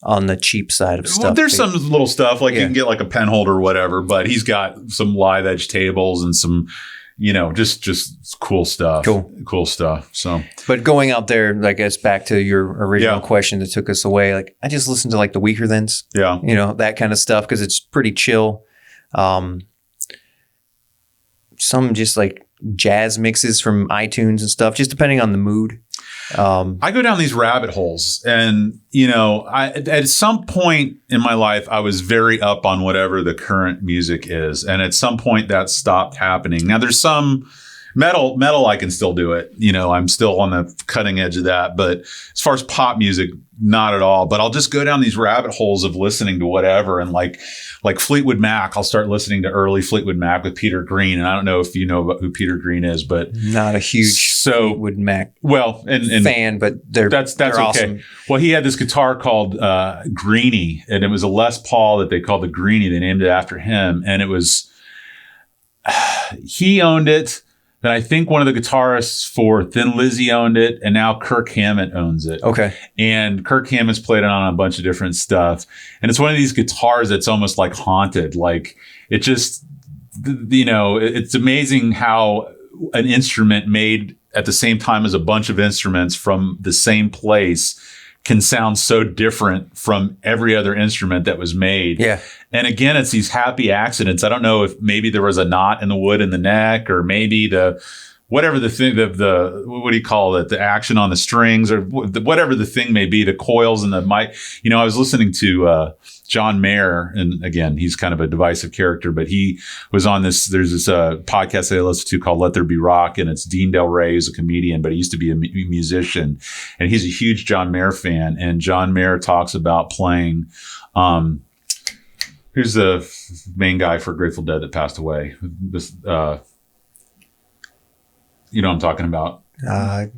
Speaker 2: on the cheap side of stuff.
Speaker 1: Well, there's some little stuff like you can get like a pen holder or whatever, but he's got some live edge tables and some, just cool stuff. Cool stuff. So, but
Speaker 2: going out there, I guess back to your original question that took us away, like I just listened to like the Weaker Thans, that kind of stuff because it's pretty chill. Some just like jazz mixes from iTunes and stuff, just depending on the mood.
Speaker 1: I go down these rabbit holes and, at some point in my life, I was very up on whatever the current music is. And at some point that stopped happening. Now there's some metal, I can still do it. I'm still on the cutting edge of that. But as far as pop music, not at all. But I'll just go down these rabbit holes of listening to whatever. And like Fleetwood Mac, I'll start listening to early Fleetwood Mac with Peter Green. And I don't know if you know who Peter Green is, but
Speaker 2: not a huge Fleetwood Mac fan, but that's okay. Awesome.
Speaker 1: Well, he had this guitar called Greenie, and it was a Les Paul that they called the Greenie. They named it after him. And it was, he owned it. Then I think one of the guitarists for Thin Lizzy owned it, and now Kirk Hammett owns it. Okay. And Kirk Hammett's played it on a bunch of different stuff. And it's one of these guitars that's almost like haunted. Like it just, it's amazing how an instrument made at the same time as a bunch of instruments from the same place can sound so different from every other instrument that was made. Yeah. And again, it's these happy accidents. I don't know if maybe there was a knot in the wood in the neck, or maybe whatever the thing, what do you call it? The action on the strings, or whatever the thing may be, the coils and the mic. I was listening to John Mayer, and again, he's kind of a divisive character, but he was on there's this podcast that I listen to called Let There Be Rock, and it's Dean Del Rey, who's a comedian, but he used to be a musician, and he's a huge John Mayer fan. And John Mayer talks about playing, who's the main guy for Grateful Dead that passed away? This, you know what I'm talking about?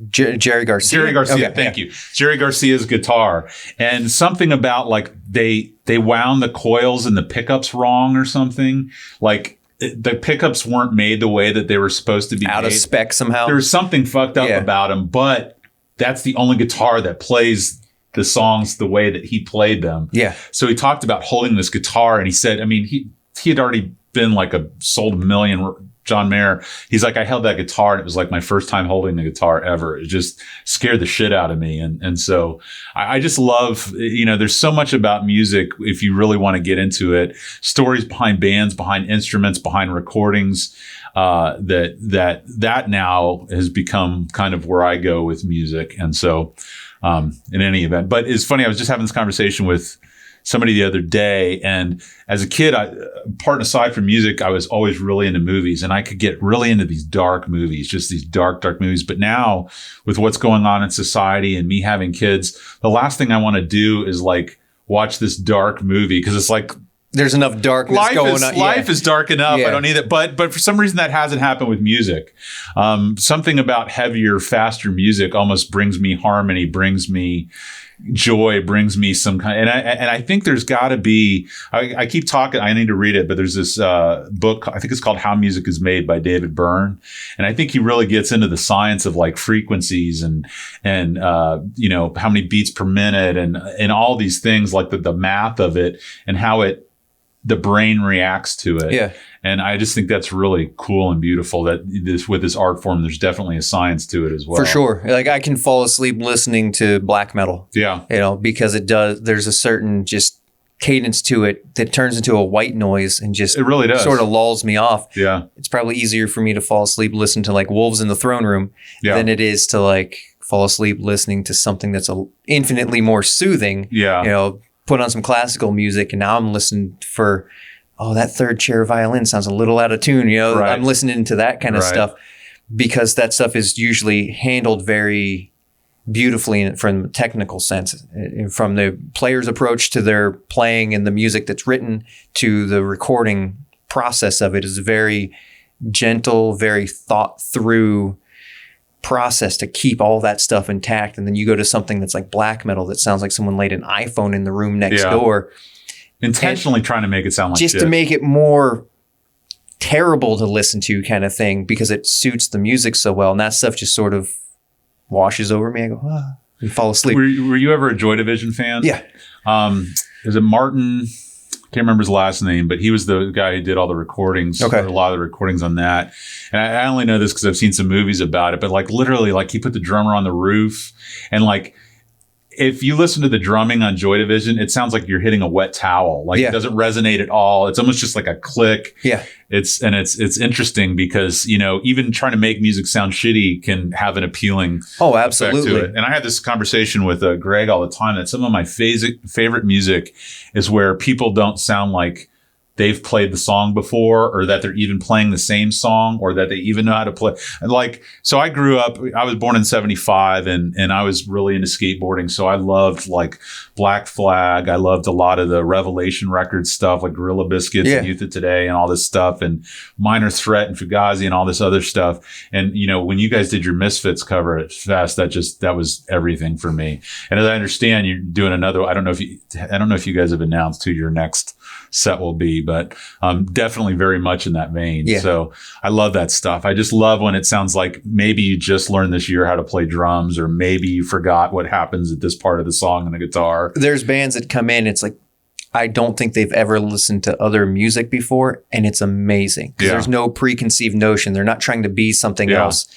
Speaker 2: Jerry Garcia.
Speaker 1: Jerry Garcia, okay, thank you. Jerry Garcia's guitar. And something about like they wound the coils and the pickups wrong or something. Like the pickups weren't made the way that they were supposed to be
Speaker 2: out
Speaker 1: made.
Speaker 2: Of spec somehow.
Speaker 1: There was something fucked up about them, but that's the only guitar that plays the songs the way that he played them. Yeah. So he talked about holding this guitar, and he said, I mean, he had already been like sold a million. John Mayer, he's like, I held that guitar and it was like my first time holding the guitar ever. It just scared the shit out of me. And so I just love, there's so much about music if you really want to get into it. Stories behind bands, behind instruments, behind recordings, that now has become kind of where I go with music. And so, in any event, but it's funny, I was just having this conversation with somebody the other day, and as a kid, part and aside from music, I was always really into movies, and I could get really into these dark movies, just these dark movies. But now with what's going on in society and me having kids, the last thing I want to do is like watch this dark movie because it's like
Speaker 2: there's enough darkness going on.
Speaker 1: Life is dark enough. I don't need it. But for some reason that hasn't happened with music. Something about heavier, faster music almost brings me harmony, brings me joy, brings me some kind. And I think there's got to be. I keep talking. I need to read it, but there's this book. I think it's called How Music Is Made by David Byrne, and I think he really gets into the science of like frequencies and you know, how many beats per minute and all these things, like the math of it and how the brain reacts to it.
Speaker 2: Yeah.
Speaker 1: And I just think that's really cool and beautiful that with this art form, there's definitely a science to it as well.
Speaker 2: For sure. Like I can fall asleep listening to black metal.
Speaker 1: Yeah.
Speaker 2: You know, because there's a certain just cadence to it that turns into a white noise and just
Speaker 1: it really does.
Speaker 2: Sort of lulls me off.
Speaker 1: Yeah.
Speaker 2: It's probably easier for me to fall asleep listening to like Wolves in the Throne Room than it is to like fall asleep listening to something that's infinitely more soothing.
Speaker 1: Yeah.
Speaker 2: You know, put on some classical music and now I'm listening for, that third chair violin sounds a little out of tune. You know, I'm listening to that kind of stuff because that stuff is usually handled very beautifully from a technical sense, from the player's approach to their playing and the music that's written to the recording process of it is very gentle, very thought through process to keep all that stuff intact. And then you go to something that's like black metal that sounds like someone laid an iPhone in the room next door.
Speaker 1: Intentionally trying to make it sound like
Speaker 2: just
Speaker 1: shit.
Speaker 2: To make it more terrible to listen to kind of thing because it suits the music so well. And that stuff just sort of washes over me. I go, and fall asleep.
Speaker 1: Were you ever a Joy Division fan?
Speaker 2: Yeah.
Speaker 1: Is it Martin? Can't remember his last name, but he was the guy who did all the recordings, a lot of the recordings on that. And I only know this because I've seen some movies about it, but like literally like he put the drummer on the roof and like, if you listen to the drumming on Joy Division, it sounds like you're hitting a wet towel. Like it doesn't resonate at all. It's almost just like a click.
Speaker 2: Yeah.
Speaker 1: It's interesting because, you know, even trying to make music sound shitty can have an appealing
Speaker 2: absolutely
Speaker 1: effect to it. And I had this conversation with Greg all the time that some of my favorite music is where people don't sound like they've played the song before or that they're even playing the same song or that they even know how to play. And like, so I grew up, I was born in 75 and I was really into skateboarding. So I loved like Black Flag. I loved a lot of the Revelation Records stuff like Gorilla Biscuits and Youth of Today and all this stuff and Minor Threat and Fugazi and all this other stuff. And, you know, when you guys did your Misfits cover at Fest, that was everything for me. And as I understand, you're doing another, I don't know if you guys have announced who your next set will be, but definitely very much in that vein.
Speaker 2: Yeah.
Speaker 1: So I love that stuff. I just love when it sounds like maybe you just learned this year how to play drums, or maybe you forgot what happens at this part of the song on the guitar.
Speaker 2: There's bands that come in, it's like, I don't think they've ever listened to other music before, and it's amazing. Because there's no preconceived notion. They're not trying to be something else.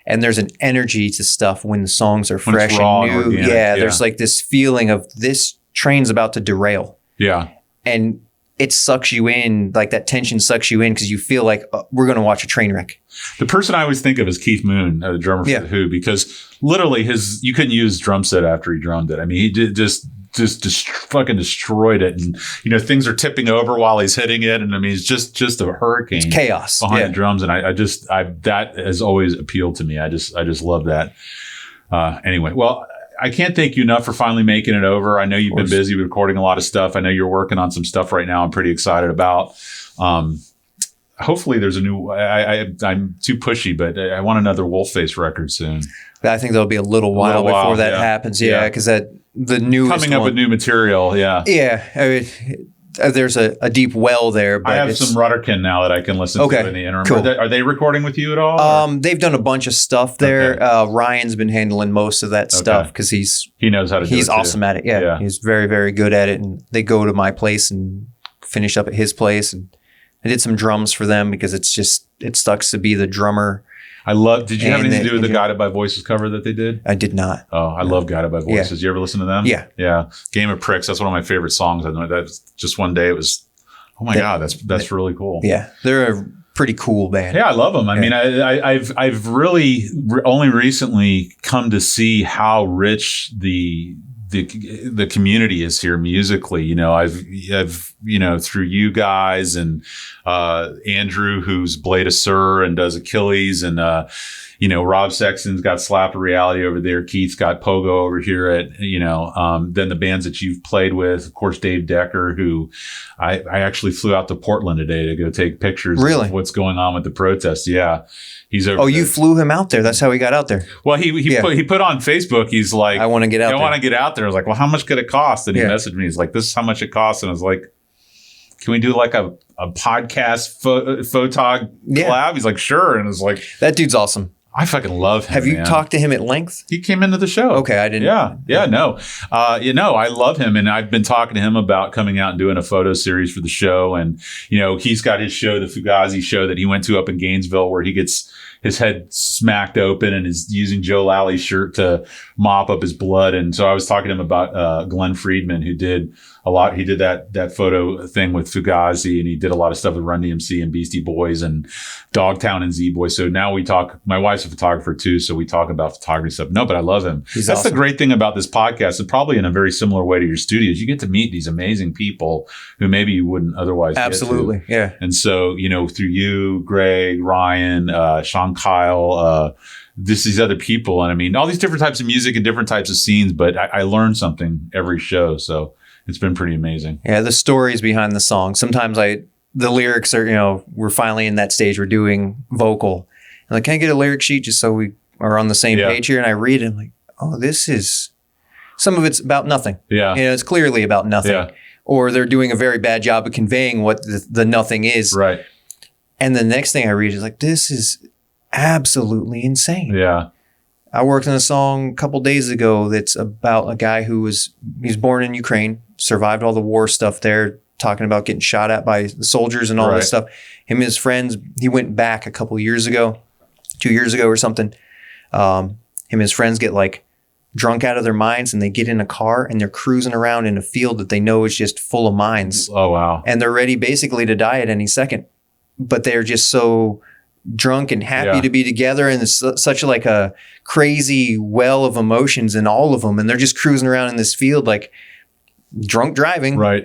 Speaker 2: And there's an energy to stuff when the songs are fresh and new.
Speaker 1: Organic,
Speaker 2: there's like this feeling of this train's about to derail. Yeah. And it sucks you in, like that tension sucks you in because you feel like we're going to watch a train wreck.
Speaker 1: The person I always think of is Keith Moon, the drummer for The Who, because literally you couldn't use his drum set after he drummed it. I mean, he did just fucking destroyed it. And, you know, things are tipping over while he's hitting it. And I mean, it's just a hurricane.
Speaker 2: It's chaos
Speaker 1: behind the drums. And I that has always appealed to me. I just love that. Anyway, well, I can't thank you enough for finally making it over. I know you've been busy recording a lot of stuff. I know you're working on some stuff right now I'm pretty excited about. Hopefully there's a new, I'm too pushy, but I want another Wolfface record soon.
Speaker 2: I think there'll be a little while before that happens. Yeah. Because the newest
Speaker 1: coming up with new material. Yeah.
Speaker 2: Yeah. I mean, there's a deep well there. But
Speaker 1: I have some Rutterkin now that I can listen to in the interim.
Speaker 2: Cool.
Speaker 1: Are they recording with you at all?
Speaker 2: They've done a bunch of stuff there. Ryan's been handling most of that stuff because he knows how to do it. He's awesome at it. Yeah. He's very, very good at it. And they go to my place and finish up at his place. And I did some drums for them because it sucks to be the drummer.
Speaker 1: Did you have anything to do with the Guided by Voices cover that they did?
Speaker 2: I did not.
Speaker 1: Oh, I love Guided by Voices. You ever listen to them?
Speaker 2: Yeah.
Speaker 1: Yeah. Game of Pricks. That's one of my favorite songs. I know that's just one day it was, oh my God, that's really cool.
Speaker 2: Yeah. They're a pretty cool band.
Speaker 1: Yeah, I love them. I mean, I've really only recently come to see how rich the community is here musically. You know, I've through you guys and Andrew, who's Blade of Sur and does Achilles, and Rob Sexton's got Slap of Reality over there. Keith's got Pogo over here at, then the bands that you've played with, of course, Dave Decker, who I actually flew out to Portland today to go take pictures of what's going on with the protests. Yeah. He's over.
Speaker 2: Oh, you flew him out there. That's how he got out there.
Speaker 1: Well, he put on Facebook. He's like,
Speaker 2: I want to get out there.
Speaker 1: I want to get out there. I was like, well, how much could it cost? And he messaged me. He's like, this is how much it costs. And I was like, can we do like a podcast photog collab? He's like, sure. And it's like,
Speaker 2: that dude's awesome.
Speaker 1: I fucking love him.
Speaker 2: Have you talked to him at length?
Speaker 1: He came into the show.
Speaker 2: Okay, I didn't.
Speaker 1: Yeah, no. I love him, and I've been talking to him about coming out and doing a photo series for the show. And he's got his show, the Fugazi show that he went to up in Gainesville, where he gets his head smacked open and is using Joe Lally's shirt to mop up his blood. And so I was talking to him about Glenn Friedman, who did a lot. He did that photo thing with Fugazi, and he did a lot of stuff with Run DMC and Beastie Boys and Dogtown and Z-Boy. So now we talk. My wife's a photographer too, so we talk about photography stuff. No, but I love him. That's awesome. The great thing about this podcast, and probably in a very similar way to your studios, you get to meet these amazing people who maybe you wouldn't otherwise
Speaker 2: Absolutely,
Speaker 1: get to.
Speaker 2: Yeah.
Speaker 1: And so, through you, Greg, Ryan, Sean Kyle, these other people, and I mean, all these different types of music and different types of scenes, but I learned something every show. So it's been pretty amazing.
Speaker 2: Yeah, the stories behind the song. Sometimes the lyrics are, we're finally in that stage. We're doing vocal. I'm like, can I get a lyric sheet just so we are on the same page here? And I read it. I'm like, oh, some of it's about nothing.
Speaker 1: Yeah.
Speaker 2: It's clearly about nothing. Yeah. Or they're doing a very bad job of conveying what the nothing is.
Speaker 1: Right.
Speaker 2: And the next thing I read is like, this is absolutely insane.
Speaker 1: Yeah.
Speaker 2: I worked on a song a couple days ago that's about a guy he's born in Ukraine, survived all the war stuff there, talking about getting shot at by the soldiers and all this stuff. Him and his friends, he went back a couple years ago, 2 years ago or something. Him and his friends get like drunk out of their minds, and they get in a car and they're cruising around in a field that they know is just full of mines.
Speaker 1: Oh, wow.
Speaker 2: And they're ready basically to die at any second. But they're just so drunk and happy to be together, and it's such like a crazy well of emotions in all of them, and they're just cruising around in this field like drunk driving,
Speaker 1: right?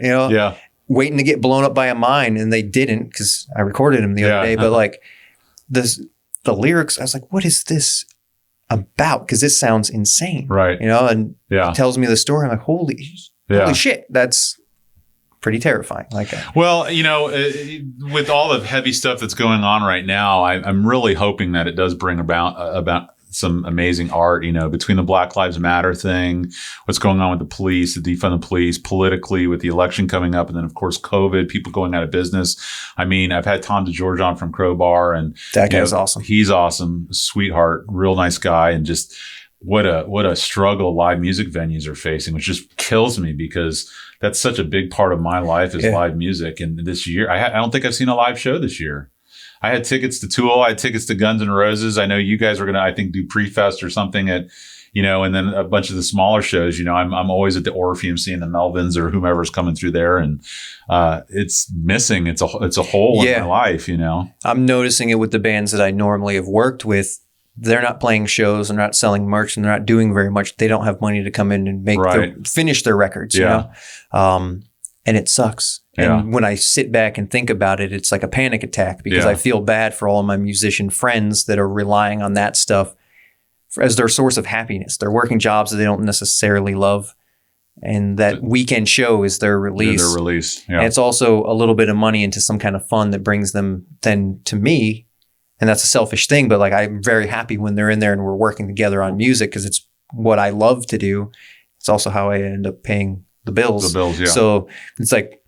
Speaker 2: Waiting to get blown up by a mine, and they didn't, because I recorded them the other day. But like the lyrics, I was like, what is this about? Because this sounds insane,
Speaker 1: right?
Speaker 2: And he tells me the story. I'm like, holy shit, that's pretty terrifying.
Speaker 1: Well, with all the heavy stuff that's going on right now, I'm really hoping that it does bring about some amazing art, between the Black Lives Matter thing, what's going on with the police, the defund the police, politically with the election coming up, and then of course COVID, people going out of business. I mean, I've had Tom DeGeorge on from Crowbar, and
Speaker 2: that guy's awesome.
Speaker 1: He's awesome, sweetheart, real nice guy, and just what a struggle live music venues are facing, which just kills me, because that's such a big part of my life is live music. And this year, I don't think I've seen a live show this year. I had tickets to Tool. I had tickets to Guns N' Roses. I know you guys are going to, I think, do Pre-Fest or something at, and then a bunch of the smaller shows. I'm always at the Orpheum seeing the Melvins or whomever's coming through there, and it's missing. It's a hole in my life.
Speaker 2: I'm noticing it with the bands that I normally have worked with. They're not playing shows, they're not selling merch, and they're not doing very much. They don't have money to come in and finish their records. And it sucks. And when I sit back and think about it, it's like a panic attack, because I feel bad for all of my musician friends that are relying on that stuff as their source of happiness. They're working jobs that they don't necessarily love, and that weekend show is their release.
Speaker 1: Yeah.
Speaker 2: And it's also a little bit of money into some kind of fund that brings them then to me. And that's a selfish thing, but like, I'm very happy when they're in there and we're working together on music, because it's what I love to do. It's also how I end up paying the bills. So it's like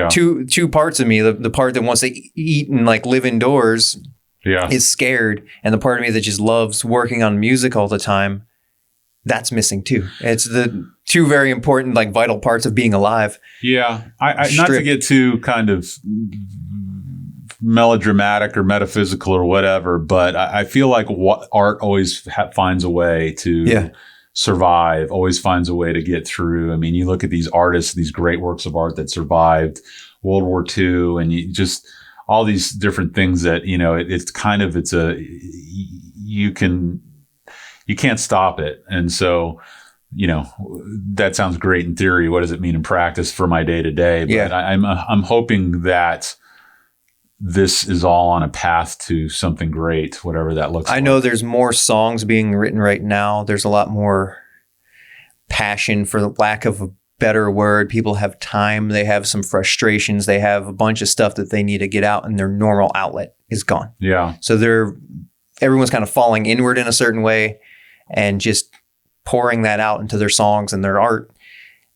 Speaker 2: two parts of me. The part that wants to eat and like live indoors is scared, and the part of me that just loves working on music all the time, that's missing too. It's the two very important, like, vital parts of being alive.
Speaker 1: Yeah. I not to get too kind of melodramatic or metaphysical or whatever, but I feel like what art always finds a way to survive, always finds a way to get through. I mean, you look at these artists, these great works of art that survived World War II, and you just all these different things that, you can't stop it. And so, that sounds great in theory. What does it mean in practice for my day to day? But I'm hoping that this is all on a path to something great, whatever that looks like.
Speaker 2: I know there's more songs being written right now. There's a lot more passion, for the lack of a better word. People have time. They have some frustrations. They have a bunch of stuff that they need to get out, and their normal outlet is gone.
Speaker 1: Yeah.
Speaker 2: So everyone's kind of falling inward in a certain way and just pouring that out into their songs and their art.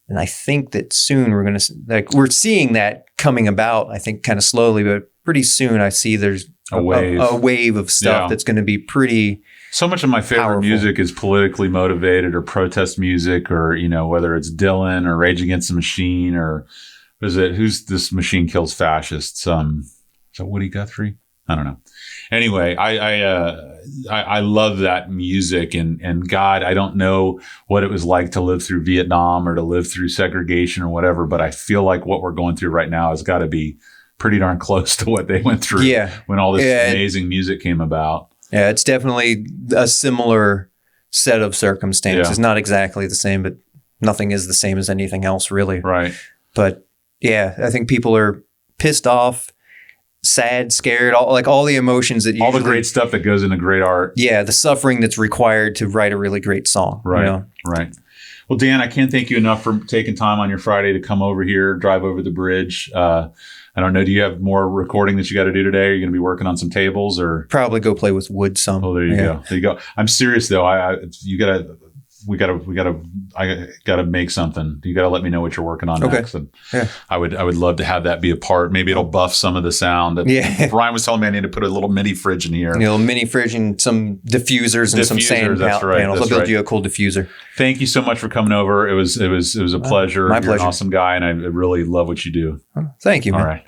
Speaker 2: And I think that soon we're seeing that coming about, I think kind of slowly, but pretty soon I see there's a wave of stuff that's going to be pretty. So much of my favorite music is politically motivated or protest music, or, you know, whether it's Dylan or Rage Against the Machine, or who's this Machine Kills Fascists? Is that Woody Guthrie? I don't know. Anyway, I love that music, and God, I don't know what it was like to live through Vietnam or to live through segregation or whatever, but I feel like what we're going through right now has got to be pretty darn close to what they went through when all this amazing music came about. Yeah, it's definitely a similar set of circumstances. Not exactly the same, but nothing is the same as anything else, really. Right. But yeah, I think people are pissed off, sad, scared, all the emotions that all the great stuff that goes into great art. Yeah, the suffering that's required to write a really great song. Right. You know? Right. Well, Dan, I can't thank you enough for taking time on your Friday to come over here, drive over the bridge. I don't know. Do you have more recording that you got to do today? Are you going to be working on some tables, or probably go play with wood some? Oh, there you go. There you go. I'm serious though. I gotta make something. You gotta let me know what you're working on next. And I would love to have that be a part. Maybe it'll buff some of the sound. Brian was telling me I need to put a little mini fridge in here. A little mini fridge and some diffusers and some sand panels. I'll build you a cool diffuser. Thank you so much for coming over. It was a pleasure. My pleasure. You're an awesome guy, and I really love what you do. Thank you, man. All right.